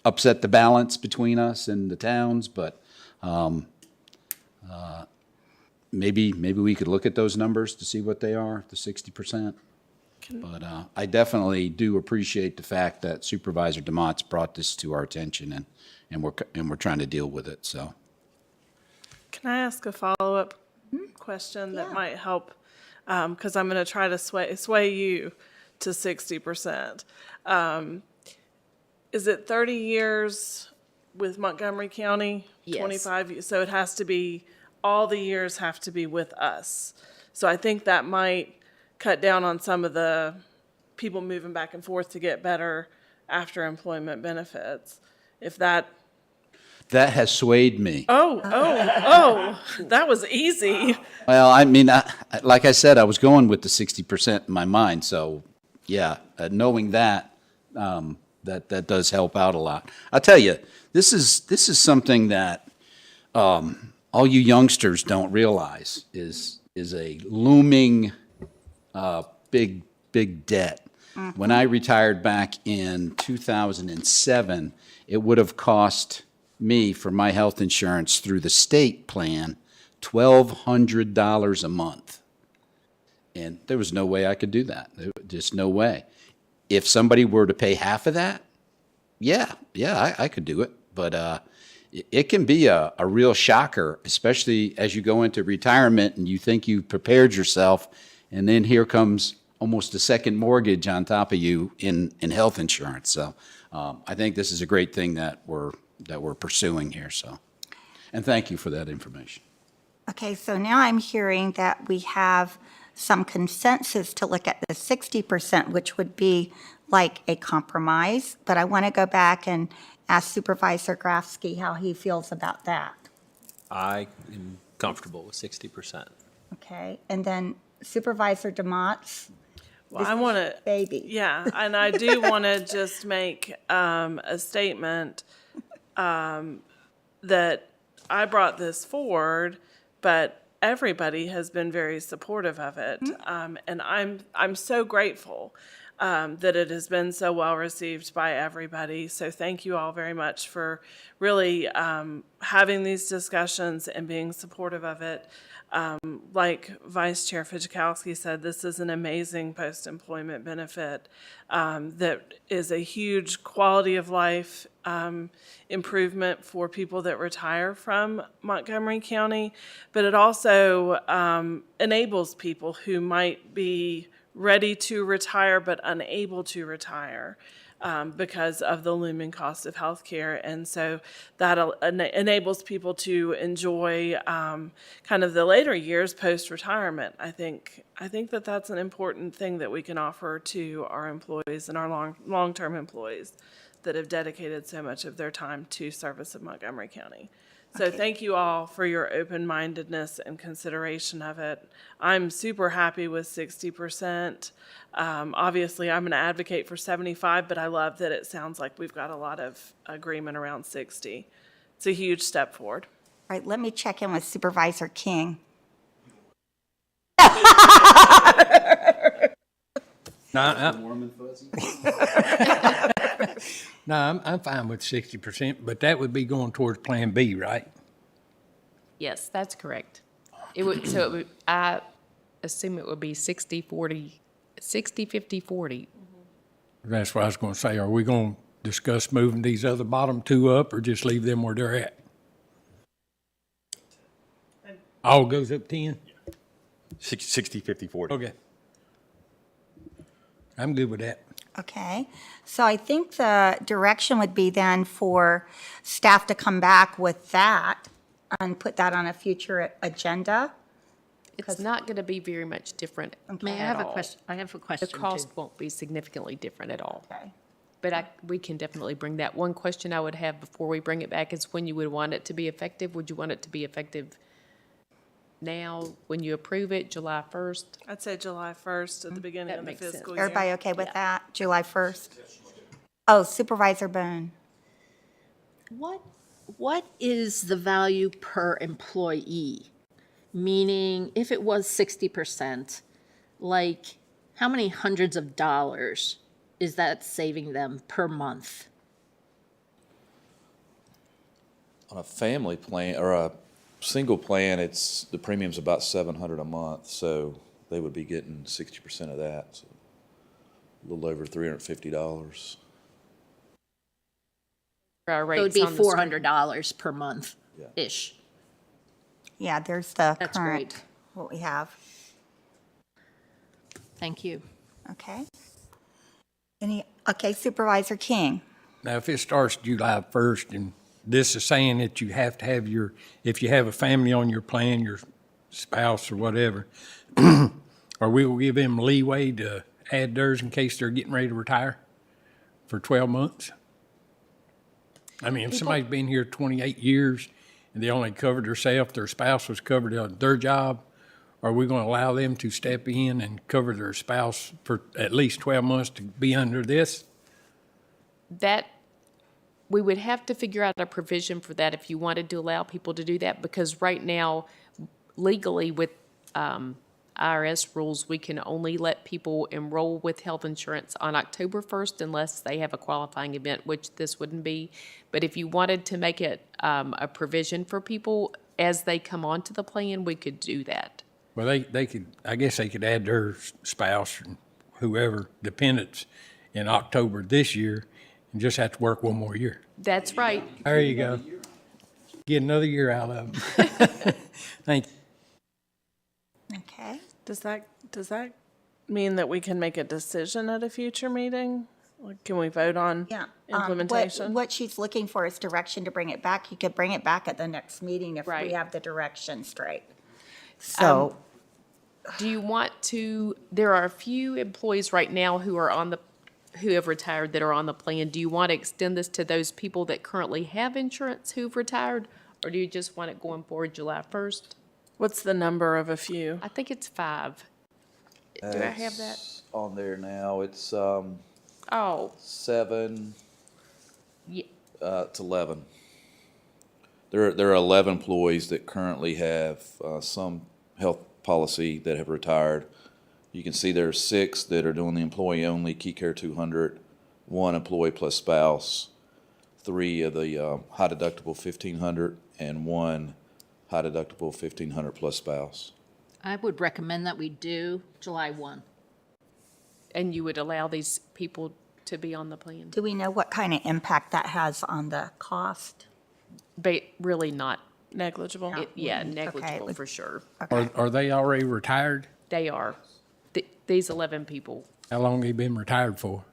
upset the balance between us and the towns, but maybe we could look at those numbers to see what they are, the 60%. But I definitely do appreciate the fact that Supervisor DeMott's brought this to our attention, and we're trying to deal with it. So, Can I ask a follow-up question that might help? Because I'm going to try to sway you to 60%. Is it 30 years with Montgomery County? Yes. 25, so it has to be, all the years have to be with us. So I think that might cut down on some of the people moving back and forth to get better after employment benefits. If that, that has swayed me. that was easy. Well, I mean, like I said, I was going with the 60% in my mind. So, yeah, knowing that, that does help out a lot. I'll tell you, this is something that all you youngsters don't realize is a looming big debt. When I retired back in 2007, it would have cost me, for my health insurance through the state plan, $1,200 a month. And there was no way I could do that. Just no way. If somebody were to pay half of that, yeah, I could do it. But it can be a real shocker, especially as you go into retirement and you think you've prepared yourself, and then here comes almost a second mortgage on top of you in health insurance. So I think this is a great thing that we're pursuing here. So, and thank you for that information. Okay, so now I'm hearing that we have some consensus to look at the 60%, which would be like a compromise. But I want to go back and ask Supervisor Grafsky how he feels about that. I am comfortable with 60%. Okay, and then Supervisor DeMott's. Well, I want to, baby. yeah, and I do want to just make a statement that I brought this forward, but everybody has been very supportive of it, and I'm so grateful that it has been so well received by everybody. So thank you all very much for really having these discussions and being supportive of it. Like Vice Chair Fidzikowski said, this is an amazing post-employment benefit that is a huge quality of life improvement for people that retire from Montgomery County, but it also enables people who might be ready to retire but unable to retire because of the looming cost of healthcare. And so that enables people to enjoy kind of the later years post-retirement. I think that that's an important thing that we can offer to our employees and our long-term employees that have dedicated so much of their time to service of Montgomery County. So thank you all for your open-mindedness and consideration of it. I'm super happy with 60%. Obviously, I'm going to advocate for 75, but I love that it sounds like we've got a lot of agreement around 60. It's a huge step forward. All right, let me check in with Supervisor King. No, I'm fine with 60%, but that would be going towards Plan B, right? Yes, that's correct. It would, so it would, I assume it would be 60-40, 60-50-40. That's what I was going to say. Are we going to discuss moving these other bottom two up or just leave them where they're at? All goes up 10? 60, 50, 40. Okay. I'm good with that. Okay, so I think the direction would be then for staff to come back with that and put that on a future agenda. It's not going to be very much different May I at have a all. question? I have a question The cost too. won't be significantly different at all. Okay. But we can definitely bring that. One question I would have before we bring it back is when you would want it to be effective. Would you want it to be effective now, when you approve it, July 1st? I'd say July 1st at the beginning That of the makes sense. fiscal year. Everybody okay with that? July 1st? Oh, Supervisor Boone. What is the value per employee? Meaning, if it was 60%, like, how many hundreds of dollars is that saving them per month? On a family plan or a single plan, the premium's about $700 a month, so they would be getting 60% of that, so a little over $350. Our So it'd rates be on the screen. $400 per month-ish. Yeah, there's the That's current, great. what we have. Thank you. Okay. Okay, Supervisor King. Now, if it starts July 1st, and this is saying that you have to have if you have a family on your plan, your spouse or whatever, or we will give them leeway to add theirs in case they're getting ready to retire for 12 months? I mean, if somebody's been here 28 years and they only covered themselves, their spouse was covered on their job, are we going to allow them to step in and cover their spouse for at least 12 months to be under this? That, we would have to figure out a provision for that if you wanted to allow people to do that, because right now, legally with IRS rules, we can only let people enroll with health insurance on October 1st unless they have a qualifying event, which this wouldn't be. But if you wanted to make it a provision for people as they come onto the plan, we could do that. Well, they could, I guess they could add their spouse and whoever, dependents, in October this year and just have to work one more year. That's right. There you go. Get another year out of them. Thank you. Okay. Does that mean that we can make a decision at a future meeting? Like, can we vote on Yeah. implementation? What she's looking for is direction to bring it back. You could bring it back at the next meeting if we Right. have the direction straight. So, Do you want to, there are a few employees right now who have retired that are on the plan. Do you want to extend this to those people that currently have insurance who've retired? Or do you just want it going forward July 1st? What's the number of a few? I think it's 5. Do I have that? It's on there now. It's Oh, 7 yeah, to 11. There are 11 employees that currently have some health policy that have retired. You can see there are 6 that are doing the employee-only Key Care 200, 1 employee plus spouse, 3 of the high deductible 1,500, and 1 high deductible 1,500 plus spouse. I would recommend that we do July 1. and you would allow these people to be on the plan? do we know what kind of impact that has on the cost? Really not, Negligible? negligible for sure. Are they already retired? They are. These 11 people. How long have they been retired for?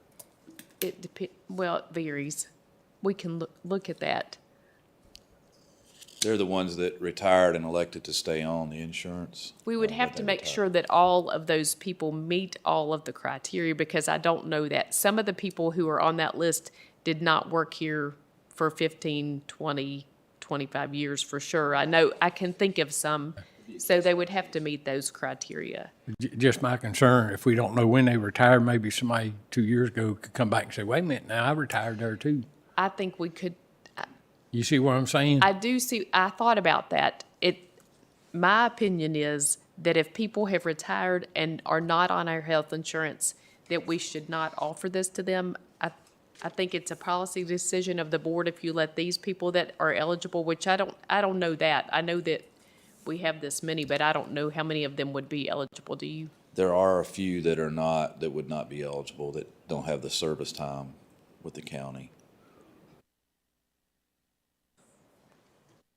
Well, it varies. We can look at that. They're the ones that retired and elected to stay on the insurance. We would have to make sure that all of those people meet all of the criteria, because I don't know that. Some of the people who are on that list did not work here for 15, 20, 25 years for sure. I can think of some, so they would have to meet those criteria. Just my concern, if we don't know when they retired, maybe somebody 2 years ago could come back and say, wait a minute, now I retired there too. I think we could, You see what I'm saying? I thought about that. My opinion is that if people have retired and are not on our health insurance, that we should not offer this to them. I think it's a policy decision of the board if you let these people that are eligible, which I don't know that. I know that we have this many, but I don't know how many of them would be eligible. Do you? There are a few that would not be eligible, that don't have the service time with the county.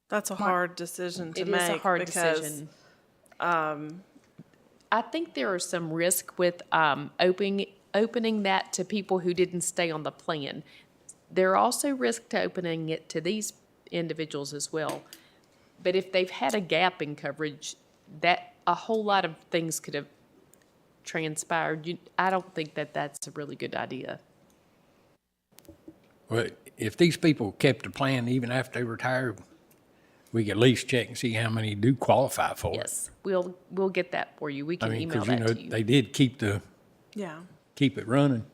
That's a hard decision to It make. is a hard because, decision. I think there are some risk with opening that to people who didn't stay on the plan. There are also risk to opening it to these individuals as well. But if they've had a gap in coverage, that a whole lot of things could have transpired. I don't think that that's a really good idea. Well, if these people kept the plan even after they retired, we could at least check and see how many do qualify for it. Yes, we'll get that for you. We I can mean, email because, you that know, to you. they did keep Yeah. it running.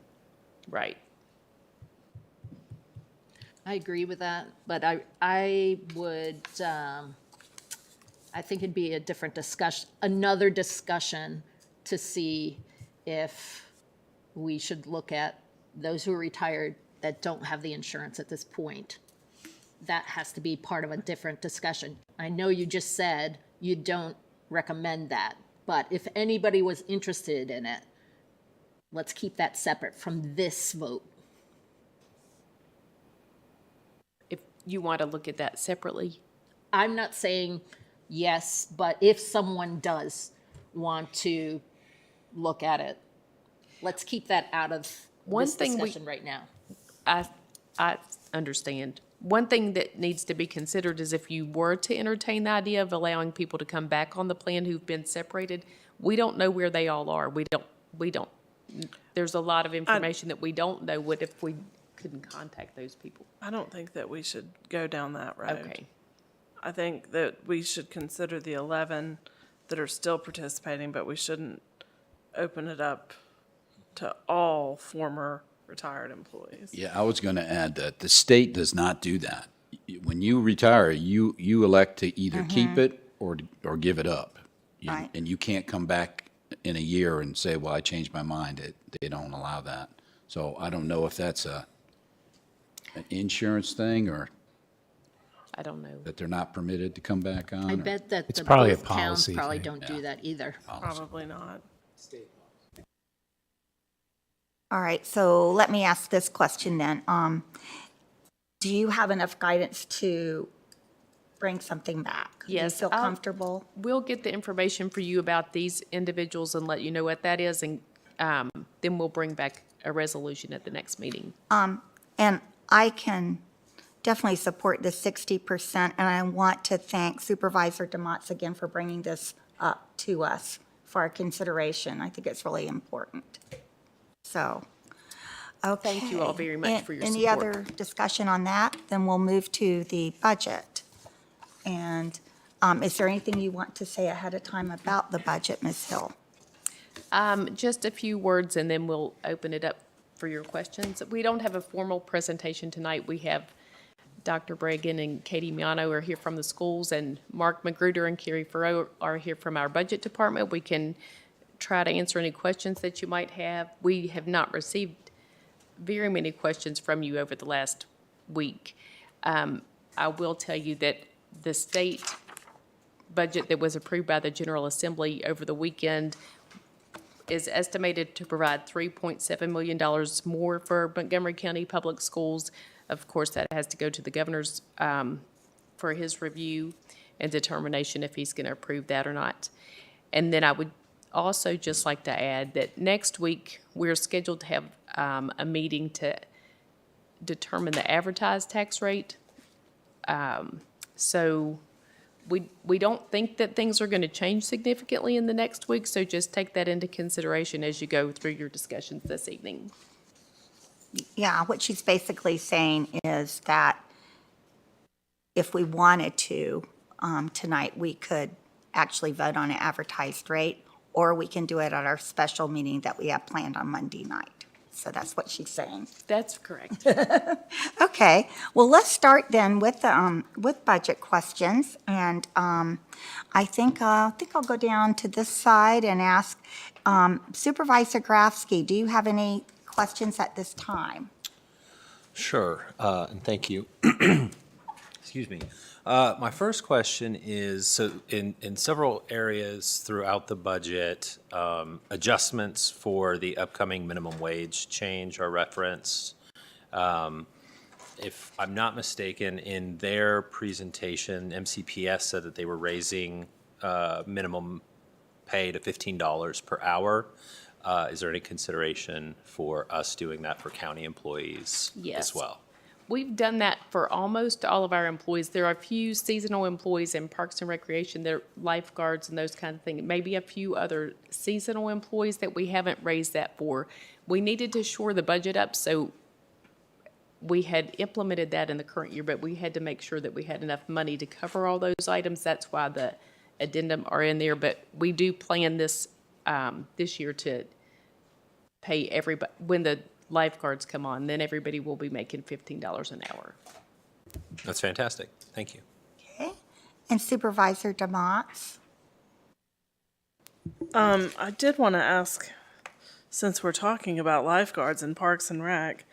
Right. I agree with that, but I would, I think it'd be a different discussion, another discussion to see if we should look at those who are retired that don't have the insurance at this point. That has to be part of a different discussion. I know you just said you don't recommend that, but if anybody was interested in it, let's keep that separate from this vote. If you want to look at that separately. I'm not saying yes, but if someone does want to look at it, let's keep that out of One this thing we- discussion right now. I understand. One thing that needs to be considered is if you were to entertain the idea of allowing people to come back on the plan who've been separated, we don't know where they all are. We don't, there's a lot of information that we don't know. What if we couldn't contact those people? I don't think that we should go down that road. Okay. I think that we should consider the 11 that are still participating, but we shouldn't open it up to all former retired employees. Yeah, I was going to add that the state does not do that. When you retire, you elect to either keep it or give it up. Right. And you can't come back in a year and say, well, I changed my mind. They don't allow that. So I don't know if that's an insurance thing or I don't know. that they're not permitted to come back on. I or- bet that It's the probably a both towns policy probably thing. don't do that either. Probably not. All right, so let me ask this question then. Do you have enough guidance to bring something back? Yes, Do you feel I'll- comfortable? We'll get the information for you about these individuals and let you know what that is, and then we'll bring back a resolution at the next meeting. And I can definitely support the 60%, and I want to thank Supervisor DeMotz again for bringing this up to us for our consideration. I think it's really important. So, okay. Thank you all very much for your Any support. other discussion on that? Then we'll move to the budget. And is there anything you want to say ahead of time about the budget, Ms. Hill? Just a few words, and then we'll open it up for your questions. We don't have a formal presentation tonight. We have Dr. Bregan and Katie Miano are here from the schools, and Mark Magruder and Carrie Farrow are here from our budget department. We can try to answer any questions that you might have. We have not received very many questions from you over the last week. I will tell you that the state budget that was approved by the General Assembly over the weekend is estimated to provide $3.7 million more for Montgomery County Public Schools. Of course, that has to go to the governor's for his review and determination if he's going to approve that or not. And then I would also just like to add that next week, we're scheduled to have a meeting to determine the advertised tax rate. So we don't think that things are going to change significantly in the next week, so just take that into consideration as you go through your discussions this evening. Yeah, what she's basically saying is that if we wanted to, tonight, we could actually vote on an advertised rate, or we can do it at our special meeting that we have planned on Monday night. So that's what she's saying. That's correct. Okay, well, let's start then with budget questions, and I think I'll go down to this side and ask Supervisor Grafsky, do you have any questions at this time? Sure, and thank you. Excuse me. My first question is, so in several areas throughout the budget, adjustments for the upcoming minimum wage change are referenced. If I'm not mistaken, in their presentation, MCPS said that they were raising minimum pay to $15 per hour. Is there any consideration for us doing that for county employees Yes. as well? We've done that for almost all of our employees. There are a few seasonal employees in Parks and Recreation, they're lifeguards and those kind of things. Maybe a few other seasonal employees that we haven't raised that for. We needed to shore the budget up, so we had implemented that in the current year, but we had to make sure that we had enough money to cover all those items. That's why the addendum are in there, but we do plan this, this year to pay everybody, when the lifeguards come on, then everybody will be making $15 an hour. That's fantastic. Thank you. Okay. And Supervisor DeMott? I did want to ask, since we're talking about lifeguards in Parks and Rec,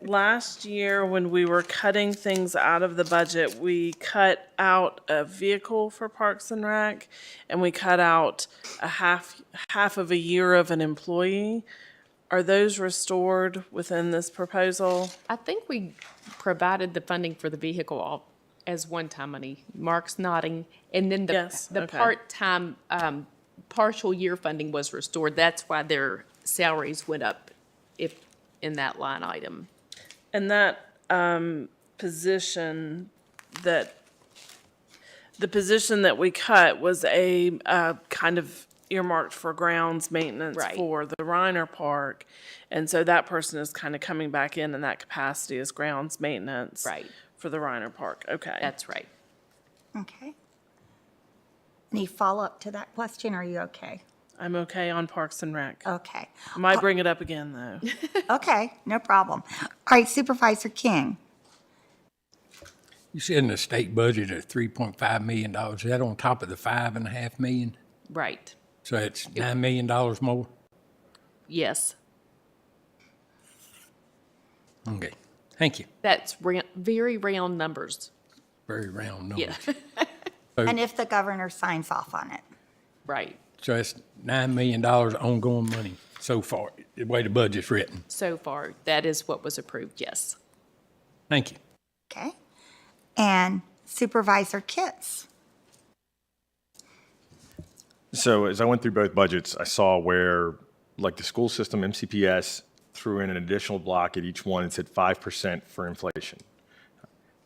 last year when we were cutting things out of the budget, we cut out a vehicle for Parks and Rec, and we cut out a half of a year of an employee. Are those restored within this proposal? I think we provided the funding for the vehicle all as one-time money. Mark's nodding. And then Yes, the okay. part-time, partial year funding was restored. That's why their salaries went up in that line item. And that position that, the position that we cut was a kind of earmarked for grounds maintenance Right. for the Reiner Park. And so that person is kind of coming back in that capacity as grounds maintenance. Right. For the Reiner Park, okay. That's right. Okay. Any follow-up to that question, or are you okay? I'm okay on Parks and Rec. Okay. I might bring it up again, though. Okay, no problem. All right, Supervisor King. You said in the state budget of $3.5 million, is that on top of the $5.5 million? Right. So it's $9 million more? Yes. Okay, thank you. That's very round numbers. Very round number. Yeah. And if the governor signs off on it. Right. So it's $9 million ongoing money so far, the way the budget's written. So far, that is what was approved, yes. Thank you. Okay. And Supervisor Kitts. So as I went through both budgets, I saw where, like the school system, MCPS, threw in an additional block at each one and said 5% for inflation.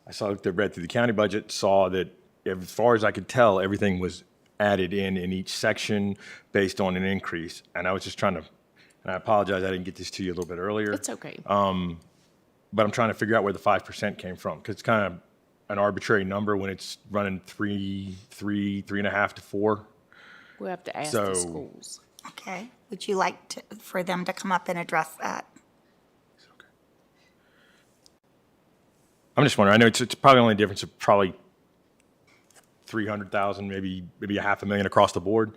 I read through the county budget, saw that as far as I could tell, everything was added in each section based on an increase. And I was just trying to, and I apologize, I didn't get this to you a little bit earlier. It's okay. But I'm trying to figure out where the 5% came from, because it's kind of an arbitrary number when it's running 3.5 to 4. We'll have to ask the So- schools. Okay. Would you like for them to come up and address that? I'm just wondering, I know it's probably only a difference of probably 300,000, maybe $500,000 across the board,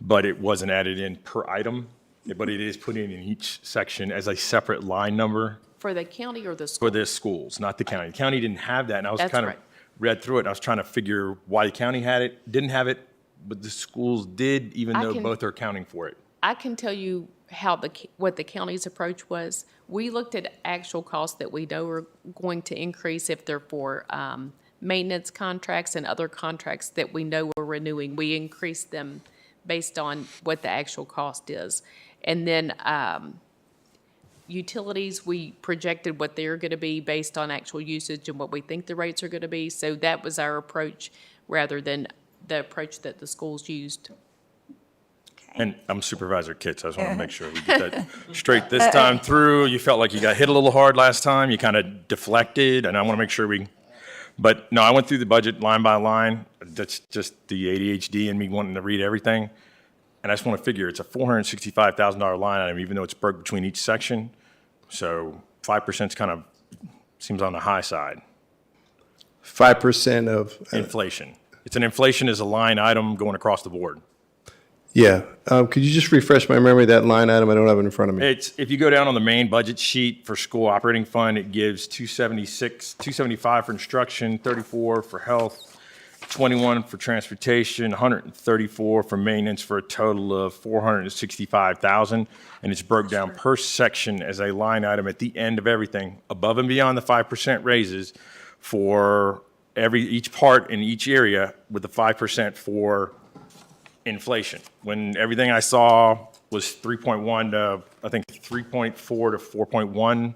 but it wasn't added in per item, but it is put in each section as a separate line number For the county or the school? for the schools, not the county. The county didn't have that, and I was That's kind of right. read through it, and I was trying to figure why the county had it, didn't have it, but the schools did, even I though can- both are accounting for it. I can tell you how what the county's approach was. We looked at actual costs that we know are going to increase if they're for maintenance contracts and other contracts that we know we're renewing. We increased them based on what the actual cost is. And then utilities, we projected what they're going to be based on actual usage and what we think the rates are going to be. So that was our approach rather than the approach that the schools used. And I'm Supervisor Kitts, I just want to make sure we get that straight this time through. You felt like you got hit a little hard last time, you kind of deflected, and I want to make sure but no, I went through the budget line by line. That's just the ADHD and me wanting to read everything. And I just want to figure, it's a $465,000 line item, even though it's broke between each section. So 5% kind of seems on the high side. 5% of, Inflation. Inflation is a line item going across the board. yeah. Could you just refresh my memory, that line item? I don't have it in front of me. It's, if you go down on the main budget sheet for school operating fund, it gives 275 for instruction, 34 for health, 21 for transportation, 134 for maintenance, for a total of 465,000. And it's broke down per section as a line item at the end of everything, above and beyond the 5% raises for each part in each area, with the 5% for inflation. When everything I saw was 3.1 to, I think, 3.4 to 4.1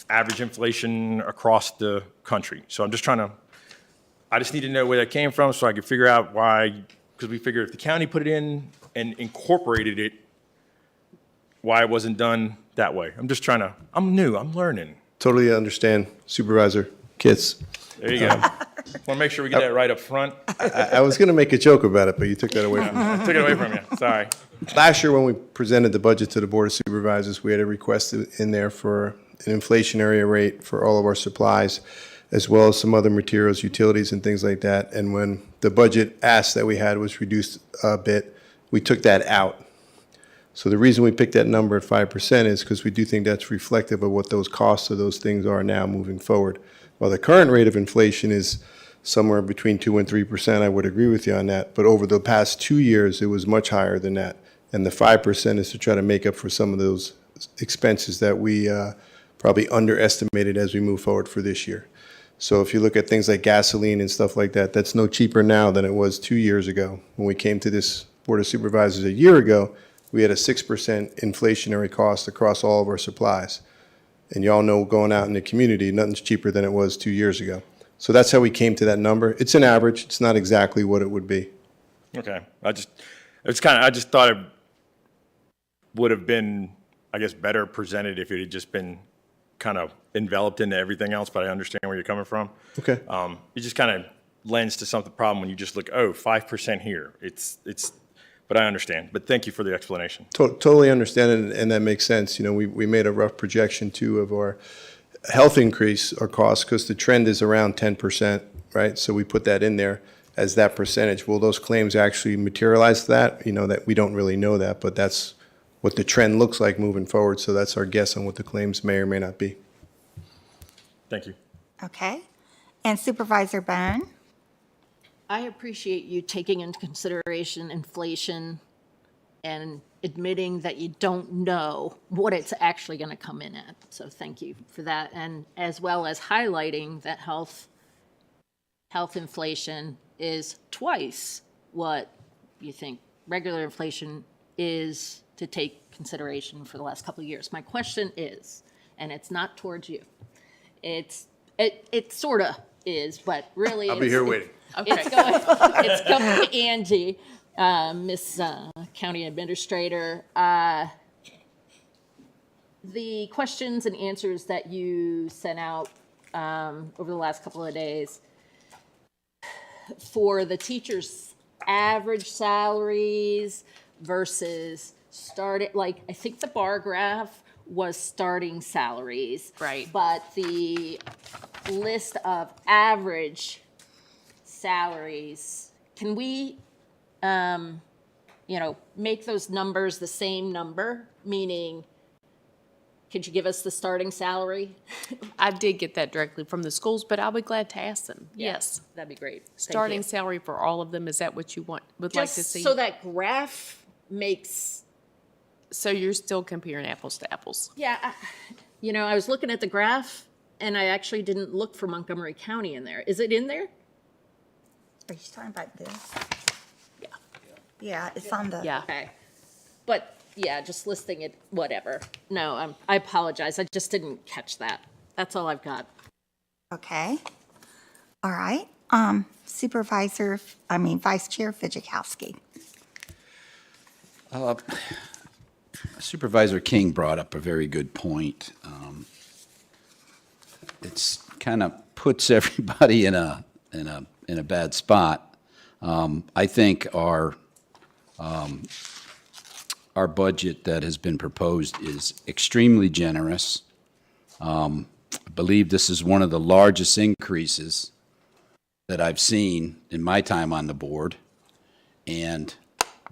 average inflation across the country. So I'm just I just need to know where that came from so I could figure out why, because we figured if the county put it in and incorporated it, why it wasn't done that way. I'm new, I'm learning. Totally understand Supervisor Kitts. There you go. Want to make sure we get that right up front. I was going to make a joke about it, but you took that away from me. I took it away from you. Sorry. Last year, when we presented the budget to the Board of Supervisors, we had a request in there for an inflationary rate for all of our supplies, as well as some other materials, utilities, and things like that. And when the budget ask that we had was reduced a bit, we took that out. So the reason we picked that number at 5% is because we do think that's reflective of what those costs of those things are now moving forward. While the current rate of inflation is somewhere between 2 and 3%, I would agree with you on that. But over the past 2 years, it was much higher than that. And the 5% is to try to make up for some of those expenses that we probably underestimated as we move forward for this year. So if you look at things like gasoline and stuff like that, that's no cheaper now than it was 2 years ago. When we came to this Board of Supervisors a year ago, we had a 6% inflationary cost across all of our supplies. And y'all know, going out in the community, nothing's cheaper than it was 2 years ago. So that's how we came to that number. It's an average. It's not exactly what it would be. Okay. I just thought it would have been, I guess, better presented if it had just been kind of enveloped into everything else, but I understand where you're coming from. Okay. It just kind of lends to something problem when you just look, oh, 5% here. But I understand. But thank you for the explanation. Totally understand it, and that makes sense. You know, we made a rough projection too of our health increase or costs because the trend is around 10%, right? So we put that in there as that percentage. Will those claims actually materialize that? You know, that we don't really know that, but that's what the trend looks like moving forward. So that's our guess on what the claims may or may not be. Thank you. Okay. And Supervisor Bone? I appreciate you taking into consideration inflation and admitting that you don't know what it's actually going to come in at. So thank you for that. And as well as highlighting that health inflation is twice what you think regular inflation is to take consideration for the last couple of years. My question is, and it's not towards you, it sort of is, but really I'll be here waiting. It's coming to Angie, Miss County Administrator. The questions and answers that you sent out over the last couple of days for the teachers' average salaries versus I think the bar graph was starting salaries. Right. But the list of average salaries, can we, make those numbers the same number? Meaning, could you give us the starting salary? I did get that directly from the schools, but I'll be glad to ask them. Yes. That'd be great. Thank Starting you. salary for all of them, is that what you would like to Just see? so that graph makes, So you're still comparing apples to apples? yeah, I was looking at the graph and I actually didn't look for Montgomery County in there. Is it in there? Are you talking about this? Yeah, it's on the. Yeah. Okay. But, yeah, just listing it, whatever. No, I apologize. I just didn't catch that. That's all I've got. Okay. All right. Vice Chair Fijikowski. Supervisor King brought up a very good point. It's kind of puts everybody in a bad spot. I think our budget that has been proposed is extremely generous. I believe this is one of the largest increases that I've seen in my time on the board. And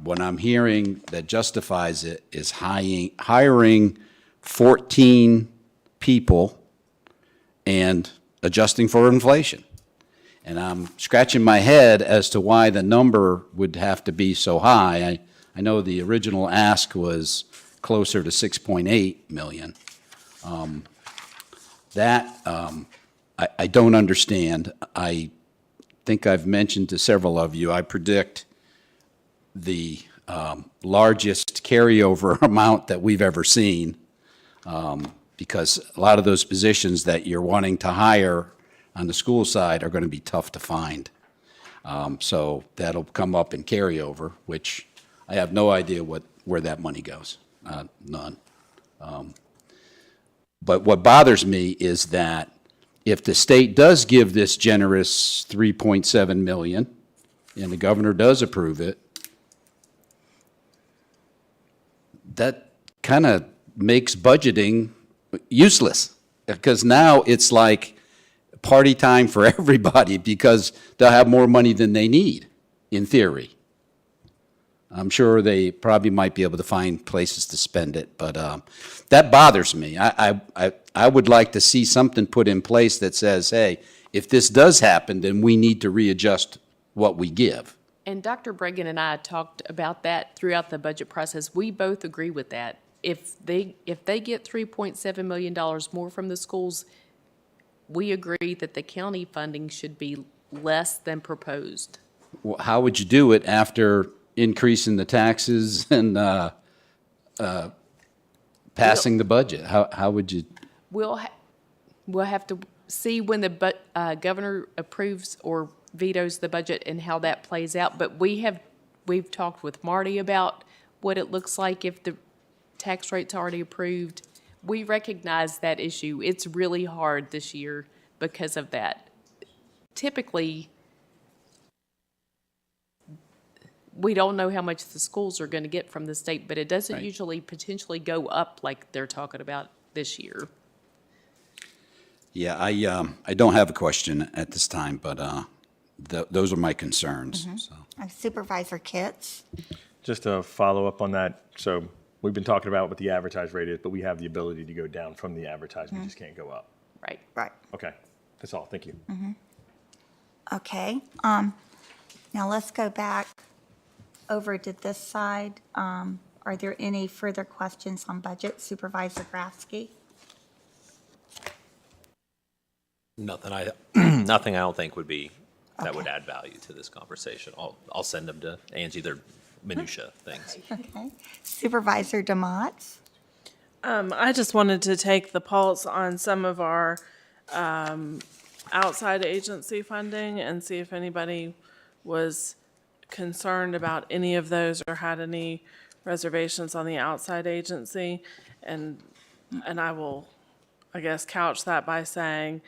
what I'm hearing that justifies it is hiring 14 people and adjusting for inflation. And I'm scratching my head as to why the number would have to be so high. I know the original ask was closer to 6.8 million. I don't understand. I think I've mentioned to several of you, I predict the largest carryover amount that we've ever seen, because a lot of those positions that you're wanting to hire on the school side are going to be tough to find. So that'll come up in carryover, which I have no idea where that money goes. None. But what bothers me is that if the state does give this generous 3.7 million, and the governor does approve it, that kind of makes budgeting useless, because now it's like party time for everybody because they'll have more money than they need, in theory. I'm sure they probably might be able to find places to spend it, but that bothers me. I would like to see something put in place that says, hey, if this does happen, then we need to readjust what we give. And Dr. Bregan and I talked about that throughout the budget process. We both agree with that. If they get $3.7 million more from the schools, we agree that the county funding should be less than proposed. Well, how would you do it after increasing the taxes and passing the budget? How would you? We'll have to see when the governor approves or vetoes the budget and how that plays out. But we've talked with Marty about what it looks like if the tax rate's already approved. We recognize that issue. It's really hard this year because of that. Typically, we don't know how much the schools are going to get from the state, but it doesn't usually potentially go up like they're talking about this year. Yeah, I don't have a question at this time, but those are my concerns. So. Supervisor Kitts? Just to follow up on that, so we've been talking about what the advertised rate is, but we have the ability to go down from the advertised, we just can't go up. Right. Right. Okay, that's all, thank you. Okay. Now let's go back over to this side. Are there any further questions on budget? Supervisor Grafsky? Nothing nothing I don't think would be, that would Okay. add value to this conversation. I'll send them to Angie, they're minutia things. Okay. Supervisor Demots? I just wanted to take the pulse on some of our outside agency funding and see if anybody was concerned about any of those or had any reservations on the outside agency. And I will, I guess, couch that by saying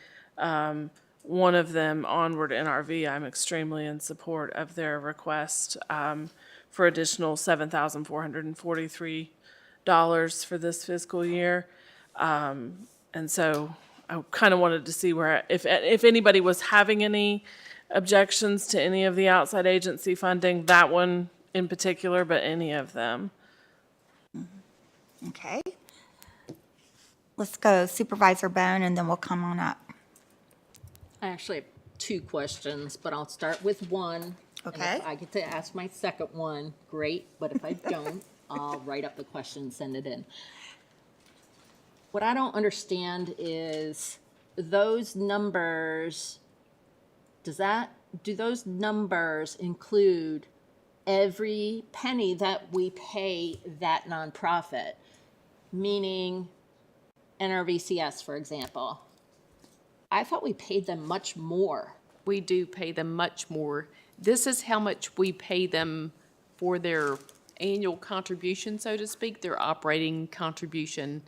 one of them, Onward NRV, I'm extremely in support of their request for additional $7,443 for this fiscal year. And so I kind of wanted to see where, if anybody was having any objections to any of the outside agency funding, that one in particular, but any of them. Okay. Let's go Supervisor Bone, and then we'll come on up. I actually have two questions, but I'll start with one. And Okay. if I get to ask my second one, great, but if I don't, I'll write up the question and send it in. What I don't understand is those numbers, do those numbers include every penny that we pay that nonprofit? Meaning NRVCS, for example. I thought we paid them much more. We do pay them much more. This is how much we pay them for their annual contribution, so to speak, their operating contribution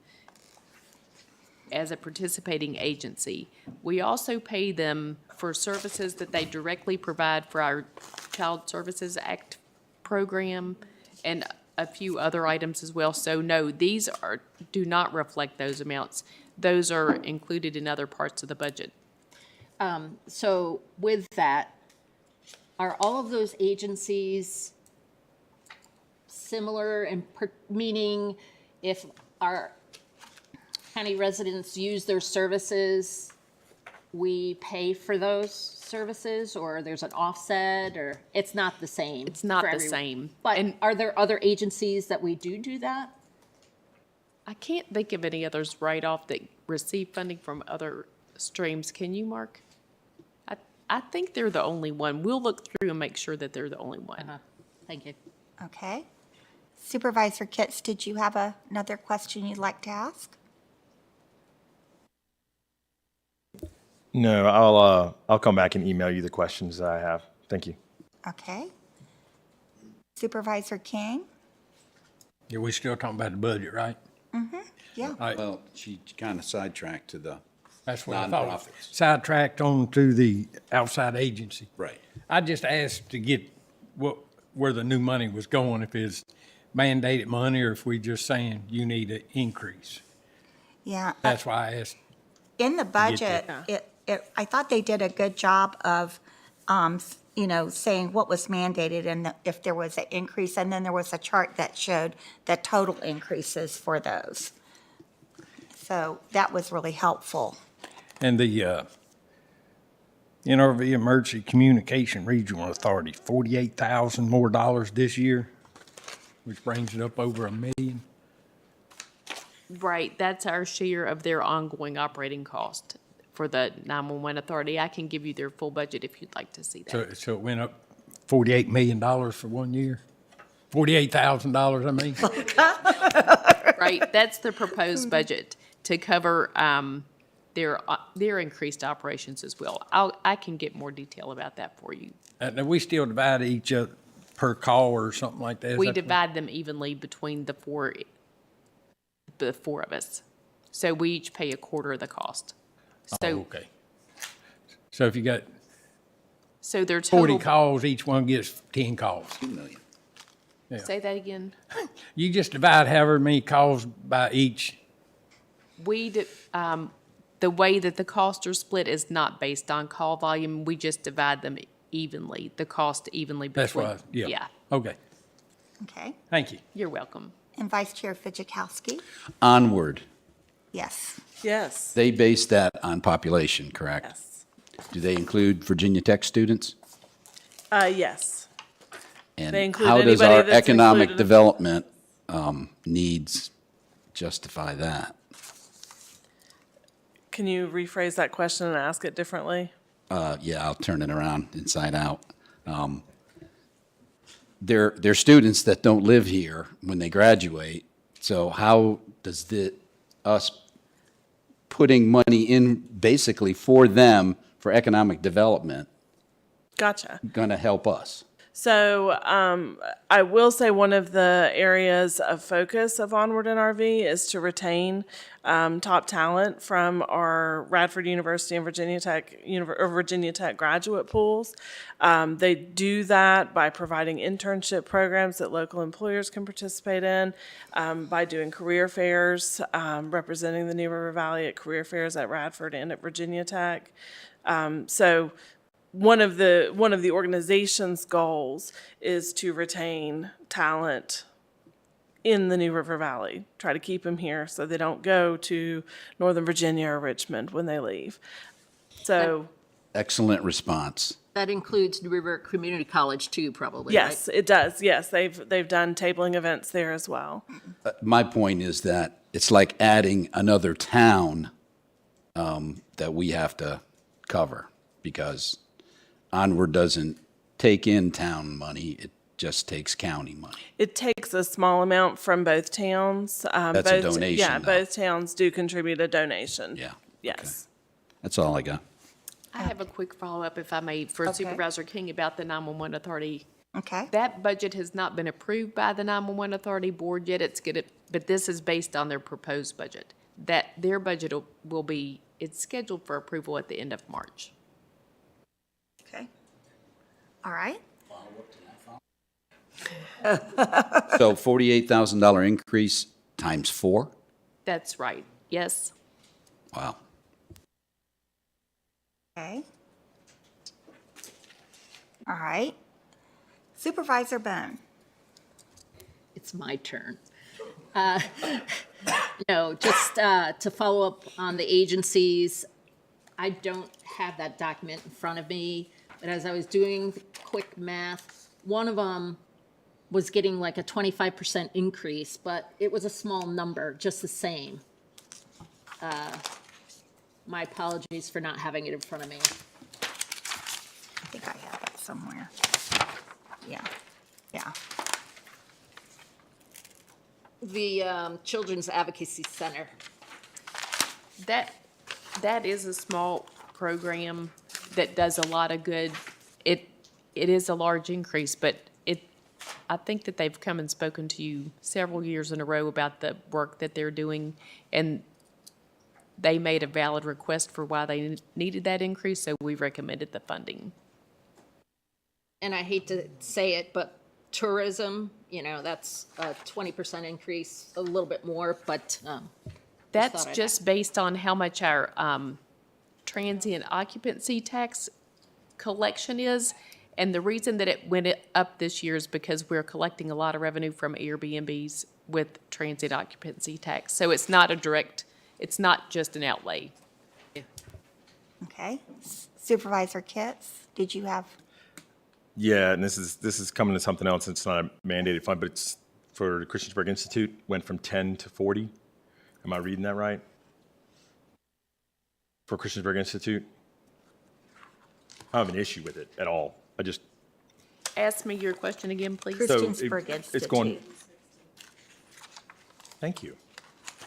as a participating agency. We also pay them for services that they directly provide for our Child Services Act program and a few other items as well. So no, these do not reflect those amounts. Those are included in other parts of the budget. So with that, are all of those agencies similar in meaning if our county residents use their services, we pay for those services, or there's an offset, or it's not the same? It's not for the everyone? same. But And are there other agencies that we do that? I can't think of any others right off that receive funding from other streams. Can you, Mark? I think they're the only one. We'll look through and make sure that they're the only one. Thank you. Okay. Supervisor Kitts, did you have another question you'd like to ask? No, I'll come back and email you the questions that I have. Thank you. Okay. Supervisor King? Yeah, we still talking about the budget, right? Yeah. Well, she kind of sidetracked to the That's what I thought. nonprofits. Sidetracked on to the outside agency. Right. I just asked to get where the new money was going, if it's mandated money or if we just saying you need an increase. Yeah. That's why I asked. In the budget, I thought they did a good job of, saying what was mandated and if there was an increase. And then there was a chart that showed the total increases for those. So that was really helpful. And the NRV Emergency Communication Regional Authority, $48,000 more this year, which brings it up over $1 million. Right, that's our share of their ongoing operating cost for the 911 authority. I can give you their full budget if you'd like to see that. So it went up $48 million for 1 year? $48,000, I mean. Right, that's the proposed budget to cover their increased operations as well. I can get more detail about that for you. Now, we still divide each other per call or something like that? Is We that- divide them evenly between the four of us. So we each pay a quarter of the cost. Oh, So, okay. So if you got so their 40 total, calls, each one gets 10 calls. 2 million. say that again. You just divide however many calls by each. The way that the costs are split is not based on call volume. We just divide them evenly, the cost evenly That's between. right, yeah. Yeah, Okay, Okay. thank you. you're welcome. And Vice Chair Fitchikowski? Onward, Yes. Yes. they base that on population, correct? Yes. Do they include Virginia Tech students? Yes. And They include how does anybody our that's economic included. development needs justify that? Can you rephrase that question and ask it differently? Yeah, I'll turn it around inside out. They're students that don't live here when they graduate. So how does us putting money in basically for them for economic development Gotcha. gonna help us? So I will say one of the areas of focus of Onward NRV is to retain top talent from our Radford University and Virginia Tech graduate pools. They do that by providing internship programs that local employers can participate in, by doing career fairs, representing the New River Valley at career fairs at Radford and at Virginia Tech. So one of the organization's goals is to retain talent in the New River Valley, try to keep them here so they don't go to Northern Virginia or Richmond when they leave. So, Excellent response. That includes New River Community College too, probably, right? yes, it does. Yes, they've done tabling events there as well. My point is that it's like adding another town that we have to cover, because Onward doesn't take in town money, it just takes county money. It takes a small amount from both towns. That's a donation, Yeah, though. both towns do contribute a donation. Yeah. Yes. That's all I got. I have a quick follow-up, if I may, for Okay. Supervisor King about the 911 authority. Okay. That budget has not been approved by the 911 authority board yet. But this is based on their proposed budget. That their budget will be, it's scheduled for approval at the end of March. Okay. All right. So $48,000 increase times 4? That's right. Yes. Wow. Okay. All right. Supervisor Bone? It's my turn. Just to follow up on the agencies, I don't have that document in front of me, but as I was doing quick math, one of them was getting like a 25% increase, but it was a small number, just the same. My apologies for not having it in front of me. I think I have it somewhere. Yeah. Yeah. The Children's Advocacy Center. That is a small program that does a lot of good. It is a large increase, but I think that they've come and spoken to you several years in a row about the work that they're doing, and they made a valid request for why they needed that increase, so we recommended the funding. And I hate to say it, but tourism, that's a 20% increase, a little bit more, but That's thought I'd just based on how much our transient occupancy tax collection is. And the reason that it went up this year is because we're collecting a lot of revenue from Airbnbs with transient occupancy tax. So it's not it's not just an outlay. Okay. Supervisor Kitts, did you have? Yeah, and this is coming to something else. It's not a mandated fund, but it's for the Christiansburg Institute, went from 10 to 40. Am I reading that right? For Christiansburg Institute? I don't have an issue with it at all. I just, Ask me your question again, please. Christiansburg it's going, Institute. thank you.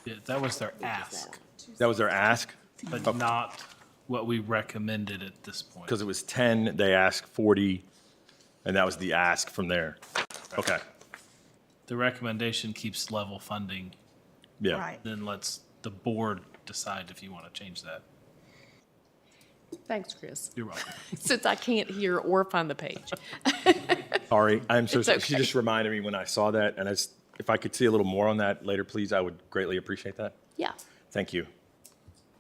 Yeah, that was their ask, That was their ask? but not what we recommended at this point. Because it was 10, they asked 40, and that was the ask from there. Okay, The recommendation keeps level funding, yeah. Right. then lets the board decide if you want to change that. Thanks, Chris. You're welcome. Since I can't hear or find the page. Sorry, I'm so It's sorry. She okay. just reminded me when I saw that, and if I could see a little more on that later, please, I would greatly appreciate that. Yeah. Thank you.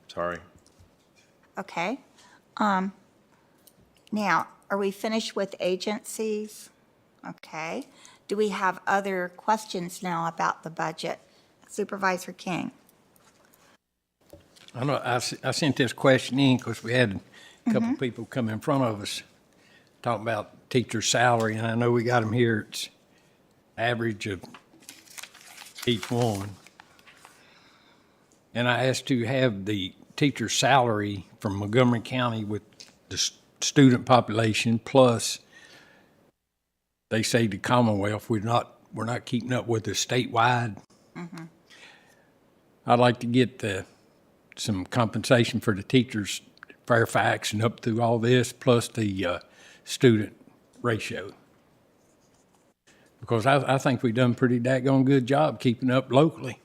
Sorry. Okay. Now, are we finished with agencies? Okay. Do we have other questions now about the budget? Supervisor King? I know, I sent this question in because we had a couple of people come in front of us talking about teacher salary, and I know we got them here. It's average of each one. And I asked to have the teacher salary from Montgomery County with the student population, plus they say the Commonwealth, we're not keeping up with the statewide. I'd like to get some compensation for the teachers, Fairfax and up through all this, plus the student ratio. Because I think we've done a pretty daggone good job keeping up locally.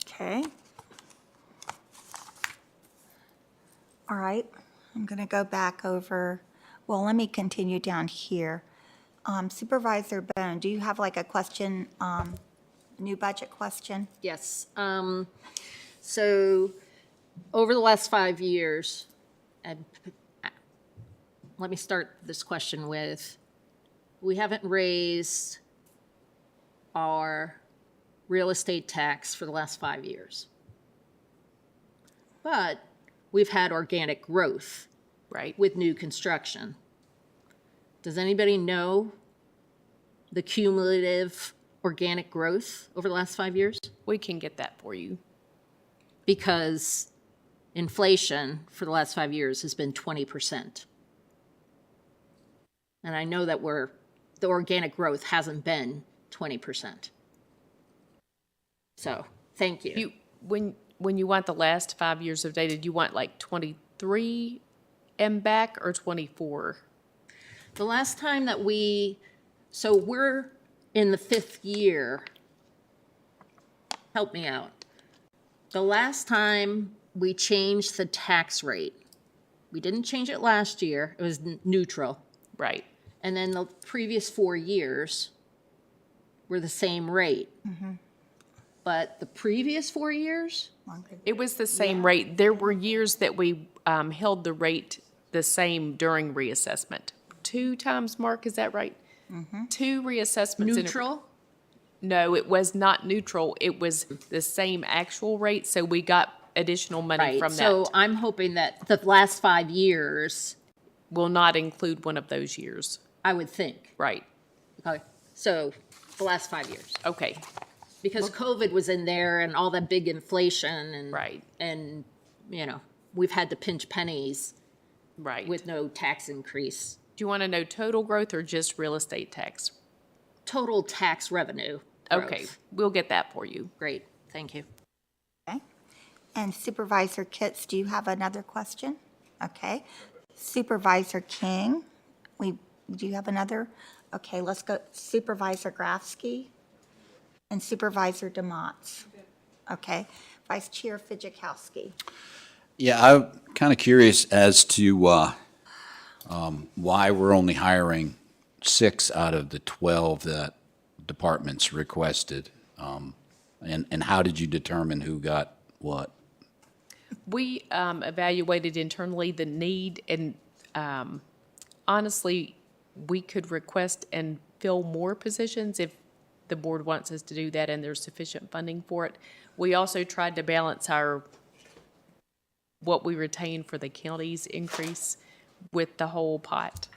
Okay. All right, I'm going to go back over, well, let me continue down here. Supervisor Bone, do you have like a question, new budget question? yes. So over the last 5 years, and let me start this question with, we haven't raised our real estate tax for the last 5 years. But we've had organic growth. Right. With new construction. Does anybody know the cumulative organic growth over the last 5 years? We can get that for you. Because inflation for the last 5 years has been 20%. And I know that the organic growth hasn't been 20%. So, thank you. When you want the last 5 years of data, do you want like 23 and back or 24? The last time that so we're in the 5th year. Help me out. The last time we changed the tax rate, we didn't change it last year, it was neutral. Right. And then the previous 4 years were the same rate. But the previous 4 years, It was the same rate. There were years that we held the rate the same during reassessment. 2 times, Mark, is that right? 2 reassessments. neutral? No, it was not neutral. It was the same actual rate, so we got additional money Right, from that. so I'm hoping that the last 5 years, Will not include one of those years. I would think. Right. Okay, so the last 5 years. Okay. Because COVID was in there and all that big inflation and. Right. And, we've had to pinch pennies Right. with no tax increase. Do you want to know total growth or just real estate tax? Total tax revenue Okay, growth. we'll get that for you. Great, thank you. Okay. And Supervisor Kitts, do you have another question? Okay. Supervisor King. Do you have another? Okay, let's go Supervisor Grafsky and Supervisor DeMotts. Okay, Vice Chair Fidjakowski. Yeah, I'm kind of curious as to why we're only hiring 6 out of the 12 that departments requested. And how did you determine who got what? We evaluated internally the need, and honestly, we could request and fill more positions if the board wants us to do that and there's sufficient funding for it. We also tried to balance what we retain for the county's increase with the whole pot.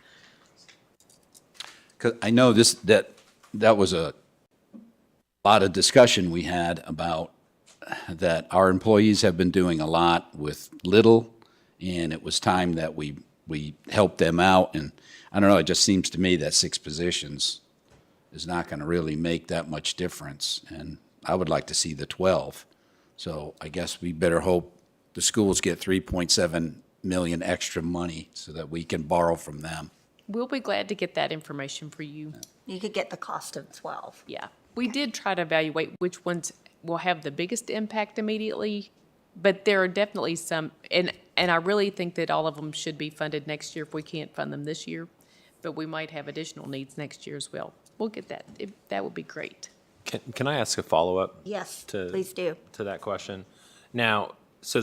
'Cause I know that was a lot of discussion we had about that our employees have been doing a lot with little, and it was time that we helped them out. And I don't know, it just seems to me that 6 positions is not going to really make that much difference. And I would like to see the 12. So I guess we better hope the schools get 3.7 million extra money so that we can borrow from them. We'll be glad to get that information for you. You could get the cost of 12. Yeah. We did try to evaluate which ones will have the biggest impact immediately, but there are definitely some, and I really think that all of them should be funded next year if we can't fund them this year, but we might have additional needs next year as well. We'll get that. That would be great. Can I ask a follow-up? Yes, to- please do. To that question? Now, so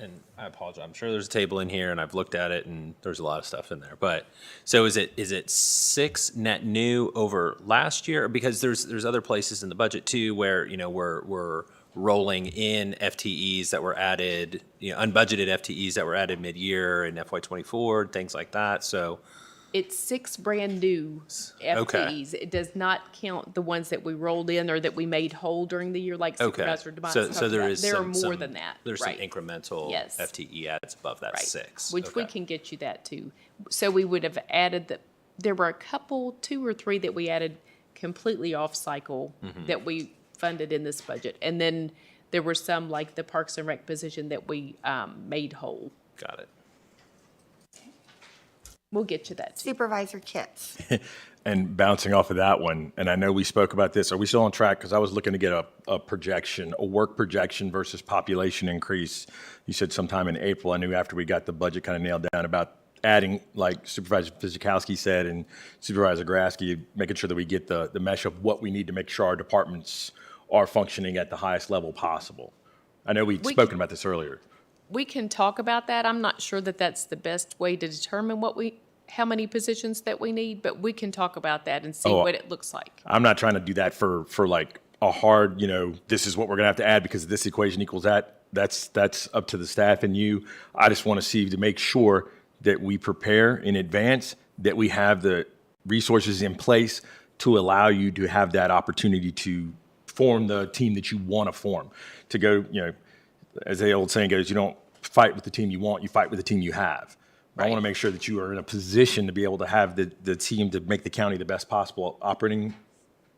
and I apologize, I'm sure there's a table in here and I've looked at it and there's a lot of stuff in there, but, so is it 6 net new over last year? Because there's other places in the budget too where, we're rolling in FTEs that were added, unbudgeted FTEs that were added mid-year in FY '24, things like that, so. It's 6 brand-new FTEs. It does not count the ones that we rolled in or that we made whole during the year, like Okay, Supervisor DeMott so talked there about. is There are some more than that. There's Right. some incremental Yes. FTE adds above that Right. 6. Which we Okay. can get you that too. So we would have added there were a couple, 2 or 3 that we added completely off cycle that we funded in this budget. And then there were some like the Parks and Rec position that we made whole. Got it. We'll get you that too. Supervisor Kitts. And bouncing off of that one, and I know we spoke about this, are we still on track? Because I was looking to get a projection, a work projection versus population increase. You said sometime in April. I knew after we got the budget kind of nailed down about adding, like Supervisor Fizikowski said and Supervisor Grasky, making sure that we get the mesh of what we need to make sure our departments are functioning at the highest level possible. I know we'd spoken about this earlier. We can talk about that. I'm not sure that that's the best way to determine how many positions that we need, but we can talk about that and see what it looks like. I'm not trying to do that for like a hard, this is what we're going to have to add because this equation equals that. That's up to the staff and you. I just want to see to make sure that we prepare in advance, that we have the resources in place to allow you to have that opportunity to form the team that you want to form. To go, as the old saying goes, you don't fight with the team you want, you fight with the team you have. Right. I want to make sure that you are in a position to be able to have the team to make the county the best possible operating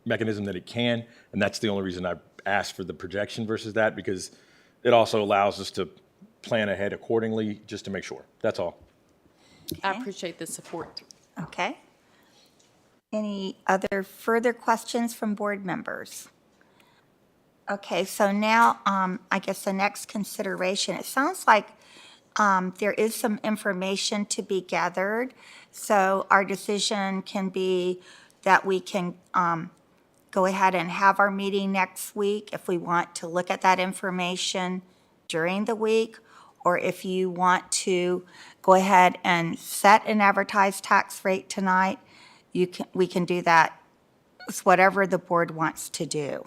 mechanism that it can. And that's the only reason I asked for the projection versus that, because it also allows us to plan ahead accordingly just to make sure. That's all. I appreciate the support. Okay. Any other further questions from board members? Okay, so now I guess the next consideration, it sounds like there is some information to be gathered. So our decision can be that we can go ahead and have our meeting next week if we want to look at that information during the week, or if you want to go ahead and set an advertised tax rate tonight, we can do that. It's whatever the board wants to do.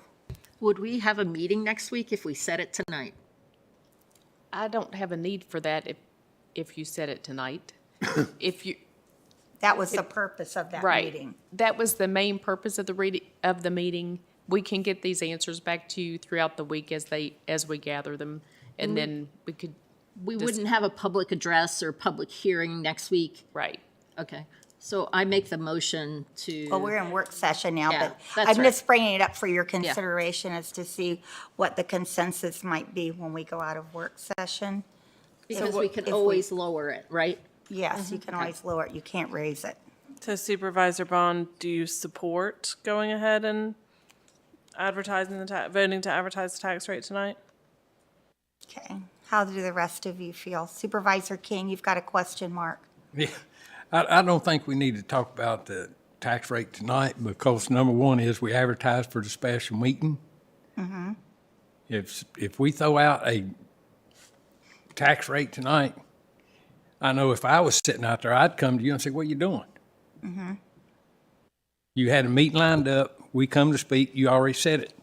Would we have a meeting next week if we set it tonight? I don't have a need for that if you said it tonight. That was the purpose of that Right. meeting. That was the main purpose of the meeting. We can get these answers back to you throughout the week as we gather them, and then we could. We wouldn't have a public address or public hearing next week? Right. Okay. So I make the motion to. Well, we're in work session now, Yeah, but that's I'm right. just bringing it up for your consideration as to see what the consensus might be when we go out of work session. Because we can always lower it, right? Yes, you can always lower it, you can't raise it. So Supervisor Bond, do you support going ahead and advertising voting to advertise the tax rate tonight? Okay, how do the rest of you feel? Supervisor King, you've got a question mark. Yeah, I don't think we need to talk about the tax rate tonight because number one is we advertised for the special meeting. If we throw out a tax rate tonight, I know if I was sitting out there, I'd come to you and say, what are you doing? You had a meeting lined up, we come to speak, you already said it.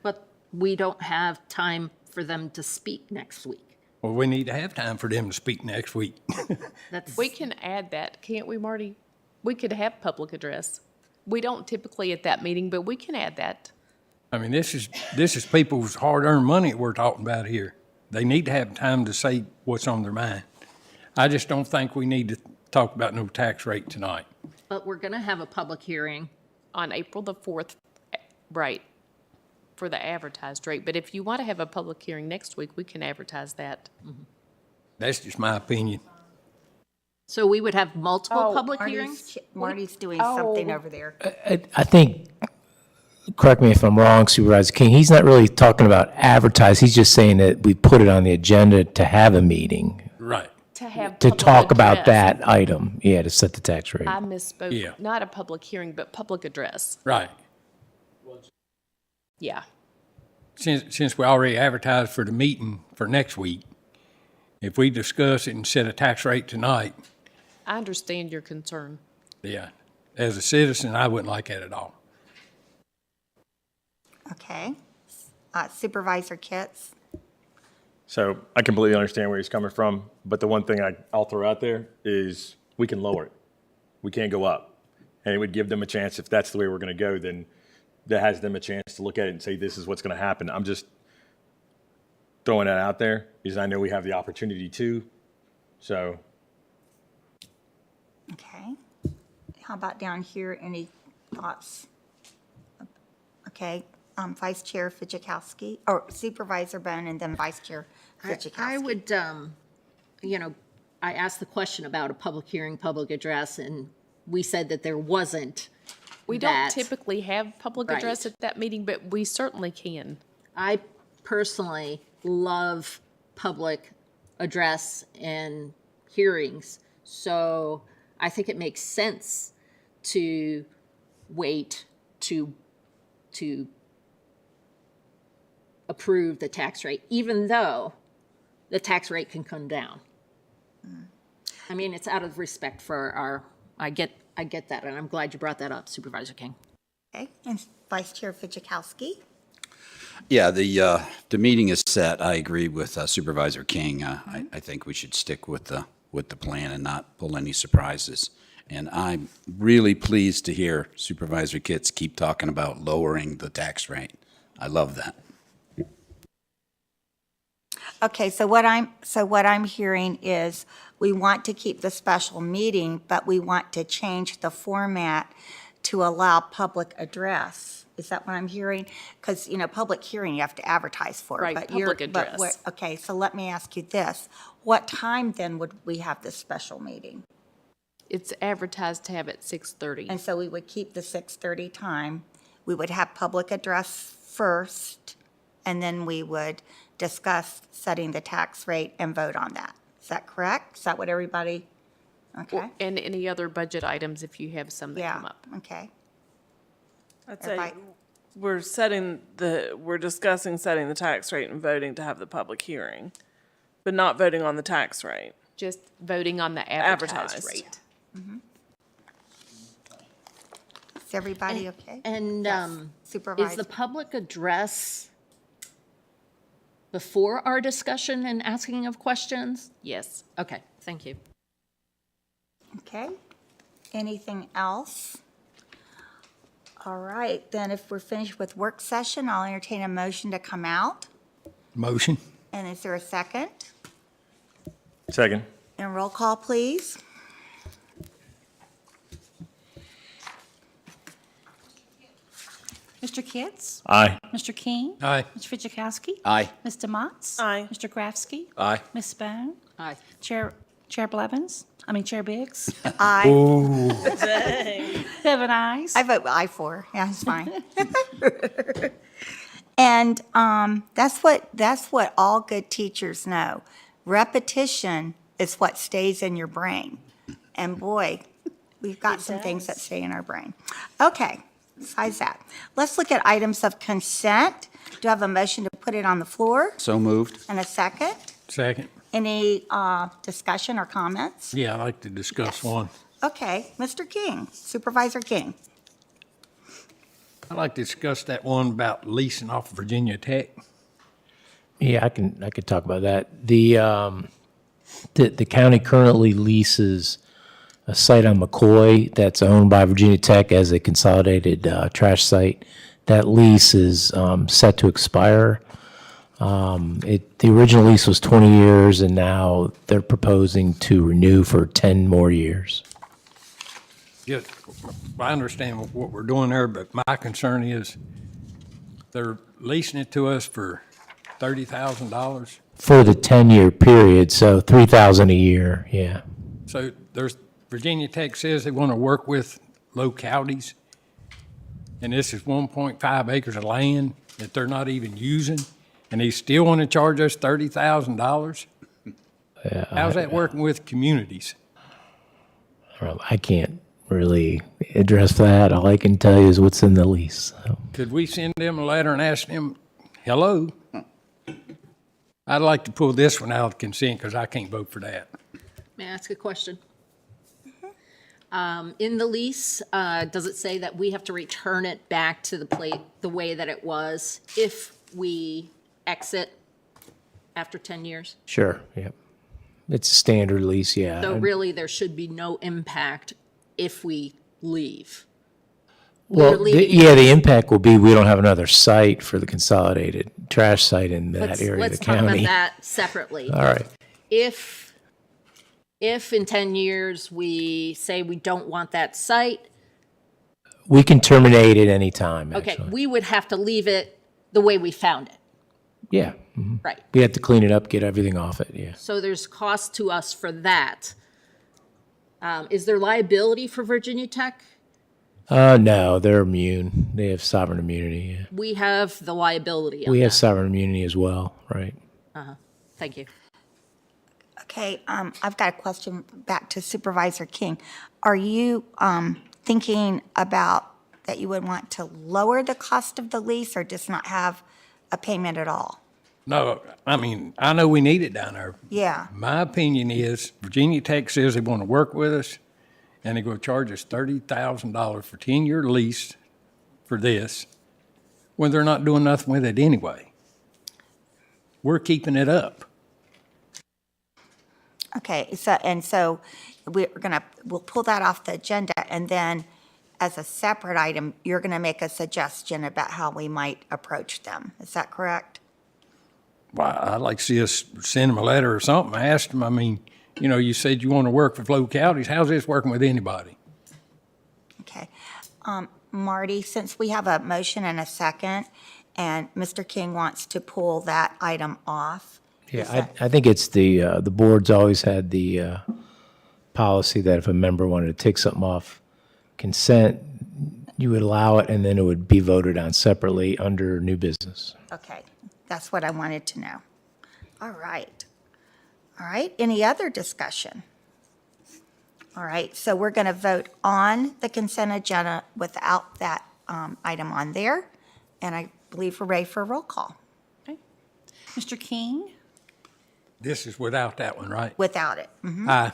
But we don't have time for them to speak next week. Well, we need to have time for them to speak next week. That's, We can add that, can't we, Marty? We could have public address. We don't typically at that meeting, but we can add that. I mean, this is people's hard-earned money we're talking about here. They need to have time to say what's on their mind. I just don't think we need to talk about no tax rate tonight. but we're going to have a public hearing. On April the 4th, right, for the advertised rate. But if you want to have a public hearing next week, we can advertise that. That's just my opinion. So we would have multiple public Marty's- hearings? Marty's doing something over there. I think, correct me if I'm wrong, Supervisor King, he's not really talking about advertise, he's just saying that we put it on the agenda to have a meeting, Right. To have to public talk about address. that item, to set the tax rate. I misspoke. Yeah. Not a public hearing, but public address. Right. Yeah. Since we already advertised for the meeting for next week, if we discuss it and set a tax rate tonight, I understand your concern. yeah, as a citizen, I wouldn't like that at all. Okay. Supervisor Kitts? So I completely understand where he's coming from, but the one thing I'll throw out there is we can lower it. We can't go up. And it would give them a chance, if that's the way we're going to go, then that has them a chance to look at it and say, this is what's going to happen. I'm just throwing that out there because I know we have the opportunity to. So Okay. How about down here, any thoughts? Okay, Vice Chair Fidzikowski, or Supervisor Bone, and then Vice Chair Fidzikowski. I would, I asked the question about a public hearing, public address, and we said that there wasn't. We don't that. typically have public Right. address at that meeting, but we certainly can. I personally love public address and hearings, so I think it makes sense to wait to approve the tax rate, even though the tax rate can come down. I mean, it's out of respect for our, I get that, and I'm glad you brought that up, Supervisor King. Okay, and Vice Chair Fidzikowski? Yeah, the meeting is set. I agree with Supervisor King. I think we should stick with the plan and not pull any surprises. And I'm really pleased to hear Supervisor Kitts keep talking about lowering the tax rate. I love that. Okay, so what I'm hearing is we want to keep the special meeting, but we want to change the format to allow public address. Is that what I'm hearing? Because, public hearing you have to advertise for. Right, but public address. Okay, so let me ask you this. What time then would we have this special meeting? It's advertised to have at 6:30. And so we would keep the 6:30 time. We would have public address first, and then we would discuss setting the tax rate and vote on that. Is that correct? Is that what everybody, okay? And any other budget items if you have some that come Yeah, up. okay. I'd say Everybody- we're discussing setting the tax rate and voting to have the public hearing, but not voting on the tax rate. Just voting on the advertised Advertised. rate. Is everybody okay? And Yes, is Supervisor. the public address before our discussion and asking of questions? Yes. Okay, thank you. Okay. Anything else? All right, then if we're finished with work session, I'll entertain a motion to come out. Motion? And is there a second? second. And roll call, please. Mr. Kitts? Aye. Mr. King? Aye. Mr. Fidzikowski? Aye. Mr. Motts? Aye. Mr. Grafsky? Aye. Ms. Bone? Aye. Chair Blevins? Chair Biggs? Aye. Seven ayes. I vote aye for. Yeah, it's fine. And that's what all good teachers know. Repetition is what stays in your brain. And boy, we've got some things that stay in our brain. Okay, besides that, let's look at items of consent. Do I have a motion to put it on the floor? So moved. And a second? Second. Any discussion or comments? Yeah, I'd like to discuss one. Okay, Mr. King, Supervisor King. I'd like to discuss that one about leasing off Virginia Tech. Yeah, I could talk about that. The county currently leases a site on McCoy that's owned by Virginia Tech as a consolidated trash site. That lease is set to expire. The original lease was 20 years, and now they're proposing to renew for 10 more years. Yeah, I understand what we're doing there, but my concern is they're leasing it to us for $30,000. For the 10-year period, so $3,000 a year, yeah. So Virginia Tech says they want to work with localities, and this is 1.5 acres of land that they're not even using, and they still want to charge us $30,000? How's that working with communities? I can't really address that. All I can tell you is what's in the lease. So. Could we send them a letter and ask them, hello? I'd like to pull this one out of consent because I can't vote for that. May I ask a question? In the lease, does it say that we have to return it back to the way that it was if we exit after 10 years? Sure, yep. It's a standard lease, yeah. So really, there should be no impact if we leave. Well, We're leaving- the impact will be we don't have another site for the consolidated trash site in that area of the Let's talk about county. that separately. All right. If in 10 years we say we don't want that site, We can terminate at any time, okay, actually. we would have to leave it the way we found it. Yeah. mhm. Right. We have to clean it up, get everything off it, yeah. So there's cost to us for that. Is there liability for Virginia Tech? No, they're immune. They have sovereign immunity, yeah. We have the liability on We have that. sovereign immunity as well, right? Thank you. Okay, I've got a question back to Supervisor King. Are you thinking about that you would want to lower the cost of the lease or just not have a payment at all? No, I mean, I know we need it down there. Yeah, My opinion is Virginia Tech says they want to work with us, and they're going to charge us $30,000 for 10-year lease for this, when they're not doing nothing with it anyway. We're keeping it up. okay, so we'll pull that off the agenda, and then as a separate item, you're gonna make a suggestion about how we might approach them. Is that correct? Well, I'd like to see us send them a letter or something. I asked them, I mean, you know, you said you want to work with localities. How's this working with anybody? Okay. Marty, since we have a motion and a second, and Mr. King wants to pull that item off. Yeah, I think it's the board's always had the policy that if a member wanted to take something off consent, you would allow it, and then it would be voted on separately under new business. Okay, that's what I wanted to know. All right. All right, any other discussion? All right, so we're going to vote on the consent agenda without that item on there, and I believe we're ready for a roll call. Mr. King? This is without that one, right? Without it. Mhm. Aye.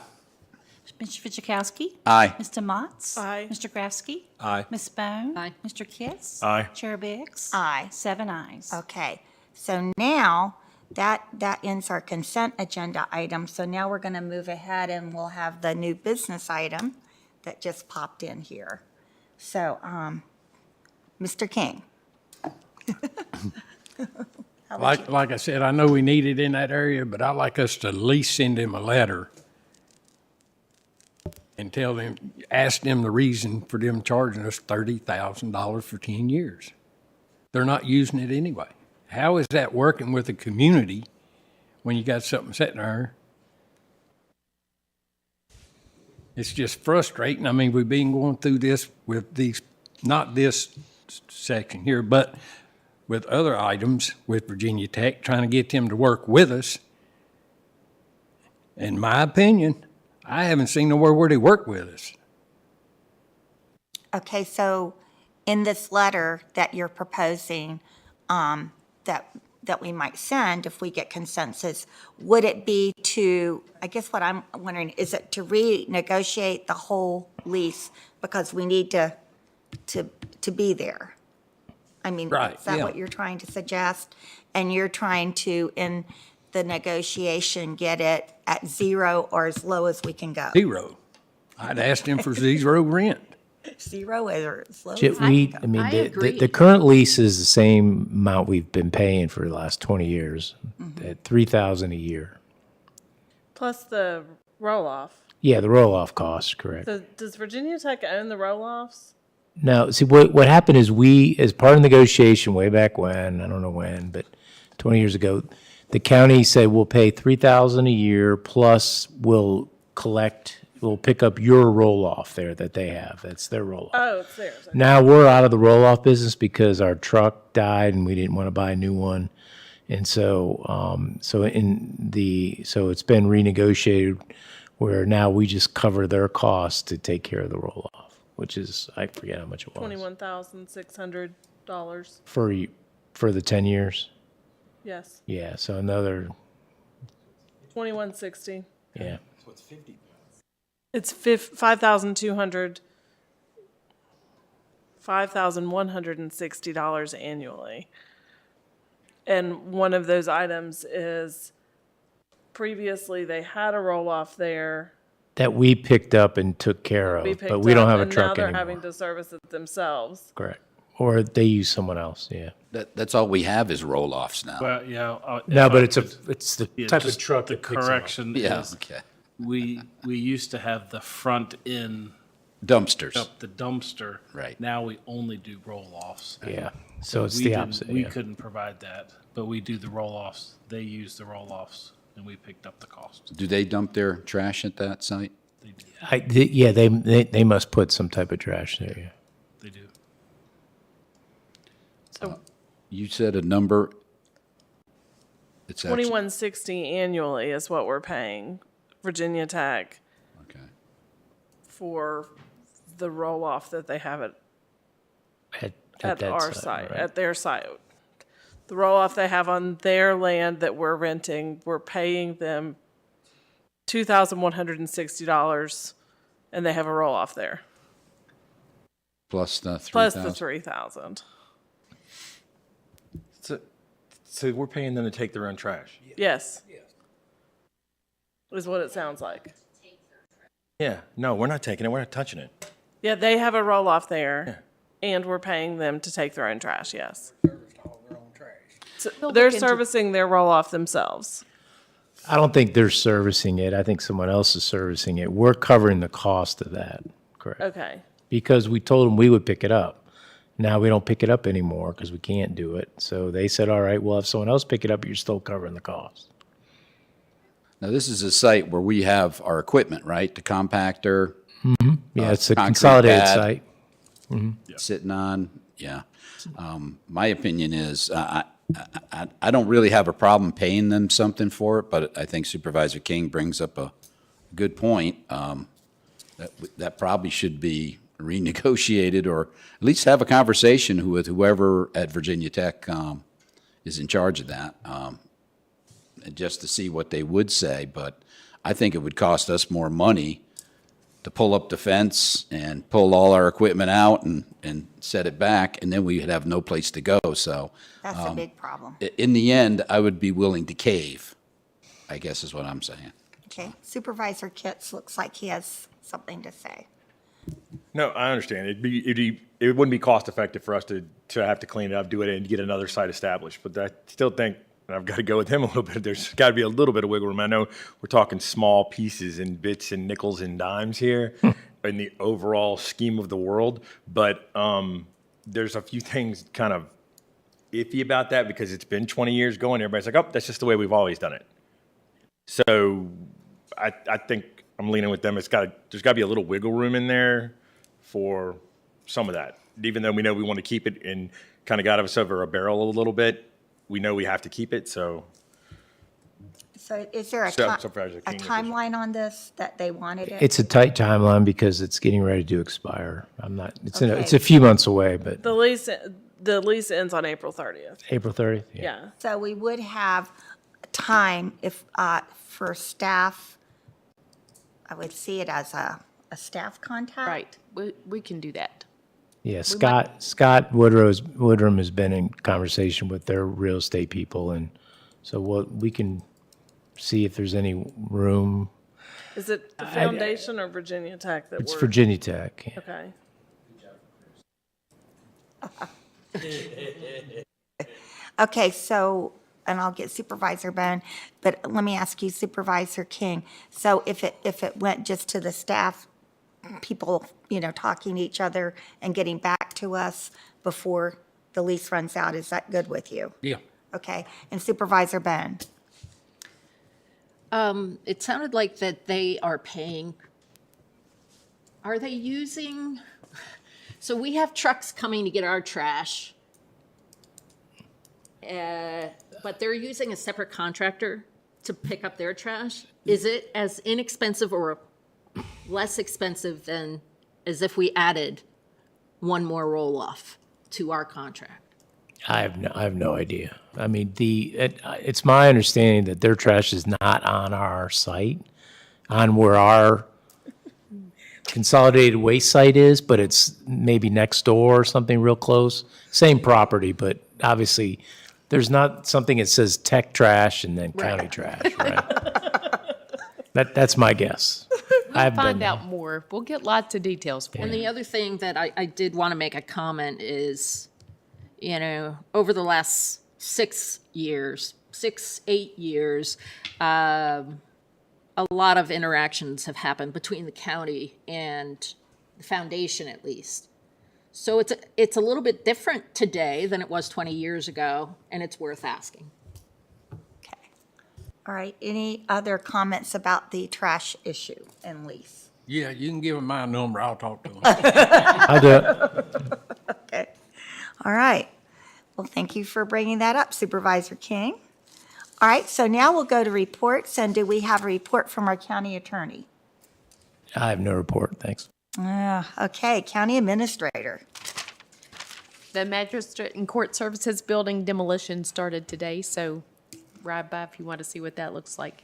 Mr. Fidzikowski? Aye. Mr. Motts? Aye. Mr. Grafsky? Aye. Ms. Bone? Aye. Mr. Kitts? Aye. Chair Biggs? Aye. 7 ayes. Okay, so now that ends our consent agenda item. So now we're going to move ahead and we'll have the new business item that just popped in here. So, Mr. King. Like I said, I know we need it in that area, but I'd like us to at least send them a letter and tell them, ask them the reason for them charging us $30,000 for 10 years. They're not using it anyway. How is that working with the community when you got something sitting there It's just frustrating. I mean, we've been going through this with these, not this section here, but with other items with Virginia Tech, trying to get them to work with us. In my opinion, I haven't seen nowhere where they work with us. Okay, so in this letter that you're proposing, that we might send if we get consensus, would it be to, I guess what I'm wondering, is it to renegotiate the whole lease because we need to be there? I mean, Right, is that yeah. what you're trying to suggest? And you're trying to, in the negotiation, get it at 0 or as low as we can go? 0. I'd asked them for 0 rent. 0 or as low as I mean, I the agree. current lease is the same amount we've been paying for the last 20 years, at $3,000 a year. Plus the roll-off. Yeah, the roll-off cost, correct. So does Virginia Tech own the roll-offs? Now, see, what happened is we, as part of negotiation way back when, I don't know when, but 20 years ago, the county said, we'll pay $3,000 a year, plus we'll pick up your roll-off there that they have. That's their roll-off. Oh, it's theirs. Okay. Now we're out of the roll-off business because our truck died and we didn't want to buy a new one. And so, so it's been renegotiated where now we just cover their costs to take care of the roll-off, which is, I forget how much it was. $21,600. For the 10 years? Yes, Yeah, so another, $21,600. yeah. It's 5,200, $5,160 annually. And one of those items is previously they had a roll-off there. That we picked up and took care of, We picked but we don't up, have a and truck now they're anymore. having to service it themselves. Correct. Or they use someone else, yeah. That's all we have is roll-offs now. Well, yeah. No, if but I it's the could- type of just truck The that picks 'em up. correction Yeah, is, okay. we used to have the front end Dumpsters. up the dumpster. Right. Now we only do roll-offs. Yeah, so it's we the didn't- opposite, We yeah. couldn't provide that, but we do the roll-offs. They use the roll-offs, and we picked up the cost. Do they dump their trash at that site? Yeah, they must put some type of trash there, yeah. They do. You said a number. It's actually, $21,600 annually is what we're paying Virginia Tech okay. for the roll-off that they have at At that our site, right. at their site. The roll-off they have on their land that we're renting, we're paying them $2,160, and they have a roll-off there, Plus the 3,000. plus the $3,000. So we're paying them to take their own trash? Yes. Is what it sounds like. Yeah, no, we're not taking it, we're not touching it. Yeah, they have a roll-off there, and we're paying them to take their own trash, yes. So they're servicing their roll-off themselves. I don't think they're servicing it. I think someone else is servicing it. We're covering the cost of that, correct? Okay. Because we told them we would pick it up. Now we don't pick it up anymore because we can't do it. So they said, all right, we'll have someone else pick it up, but you're still covering the cost. Now, this is a site where we have our equipment, right? The compactor. Yeah, it's a concrete consolidated pad. site. Sitting on, yeah. My opinion is, I don't really have a problem paying them something for it, but I think Supervisor King brings up a good point. That probably should be renegotiated, or at least have a conversation with whoever at Virginia Tech is in charge of that, just to see what they would say. But I think it would cost us more money to pull up the fence and pull all our equipment out and set it back, and then we'd have no place to go. So That's a big problem. in the end, I would be willing to cave, I guess is what I'm saying. Okay, Supervisor Kitts looks like he has something to say. No, I understand. It wouldn't be cost effective for us to have to clean it up, do it, and get another site established. But I still think, and I've got to go with him a little bit, there's got to be a little bit of wiggle room. I know we're talking small pieces and bits and nickels and dimes here in the overall scheme of the world, but there's a few things kind of iffy about that because it's been 20 years going. Everybody's like, oh, that's just the way we've always done it. So I think I'm leaning with them. There's got to be a little wiggle room in there for some of that. Even though we know we want to keep it and kind of got us over a barrel a little bit, we know we have to keep it, so. So is there a Supervisor King, timeline on this that they wanted it? It's a tight timeline because it's getting ready to expire. It's Okay. a few months away, but The lease ends on April 30th. April 30th? Yeah. So we would have time if, for staff, I would see it as a staff contact. Right, we can do that. Yeah, Scott Woodrum has been in conversation with their real estate people, and so we can see if there's any room. Is it the foundation or Virginia Tech that It's we're? Virginia Tech. Yeah. Okay. Okay, so, and I'll get Supervisor Ben, but let me ask you, Supervisor King. So if it went just to the staff, people, talking to each other and getting back to us before the lease runs out, is that good with you? Yeah. Okay, and Supervisor Ben? It sounded like that they are paying. Are they using, so we have trucks coming to get our trash, but they're using a separate contractor to pick up their trash. Is it as inexpensive or less expensive than as if we added one more roll-off to our contract? I have no idea. I mean, it's my understanding that their trash is not on our site, on where our consolidated waste site is, but it's maybe next door or something real close. Same property, but obviously there's not something that says tech trash and then county trash, right? That's my guess. We'll find out more. We'll get lots of details for And you. the other thing that I did want to make a comment is, over the last 8 years, a lot of interactions have happened between the county and the foundation, at least. So it's a little bit different today than it was 20 years ago, and it's worth asking. Okay. All right, any other comments about the trash issue and lease? Yeah, you can give them my number. I'll talk to them. I'll do it. Okay. All right. Well, thank you for bringing that up, Supervisor King. All right, so now we'll go to reports, and do we have a report from our county attorney? I have no report, thanks. Okay, county administrator. The Magistrate and Court Services Building demolition started today, so ride by if you want to see what that looks like.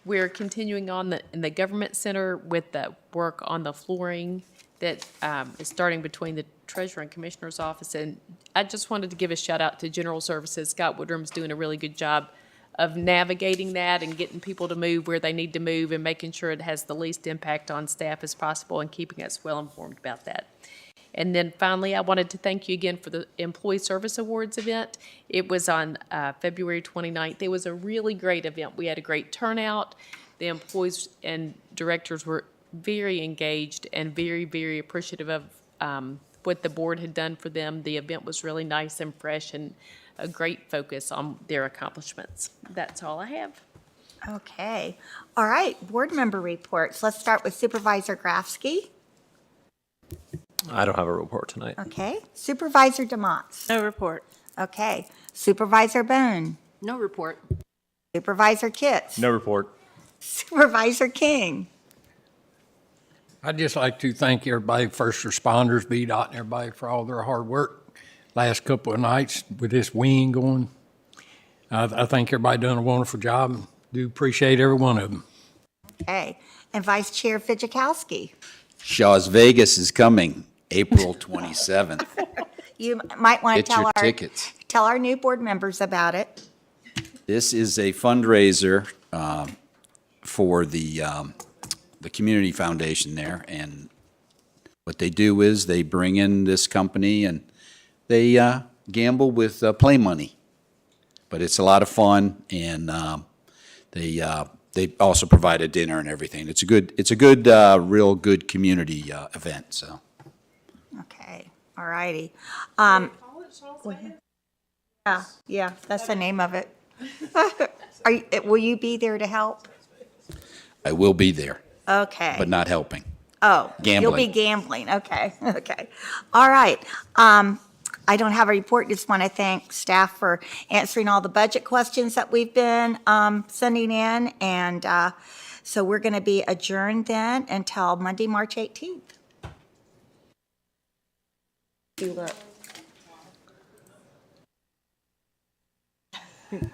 We're continuing on in the Government Center with the work on the flooring that is starting between the Treasurer and Commissioner's office. And I just wanted to give a shout out to General Services. Scott Woodrum's doing a really good job of navigating that and getting people to move where they need to move and making sure it has the least impact on staff as possible and keeping us well informed about that. And then finally, I wanted to thank you again for the Employee Service Awards event. It was on February 29th. It was a really great event. We had a great turnout. The employees and directors were very engaged and very, very appreciative of what the board had done for them. The event was really nice and fresh and a great focus on their accomplishments. That's all I have. Okay. All right, board member reports. Let's start with Supervisor Grafsky. I don't have a report tonight. Okay. Supervisor DeMotts. No report. Okay. Supervisor Bone. No report. Supervisor Kitts. No report. Supervisor King. I'd just like to thank everybody, first responders, BDOT, and everybody for all their hard work last couple of nights with this wing going. I think everybody done a wonderful job. Do appreciate every one of them. Okay. And Vice Chair Fidzikowski. Shaw's Vegas is coming, April 27th. You might want to Get your tickets. tell our new board members about it. This is a fundraiser for the community foundation there, and what they do is they bring in this company and they gamble with play money, but it's a lot of fun, and they also provide a dinner and everything. It's a good, real good community event. So. Okay. All righty. Yeah, that's the name of it. Will you be there to help? I will be there. Okay. but not helping. Oh, you'll be Gambling. gambling. Okay, okay. All right. I don't have a report. Just want to thank staff for answering all the budget questions that we've been sending in. And so we're going to be adjourned then until Monday, March 18th. Do look.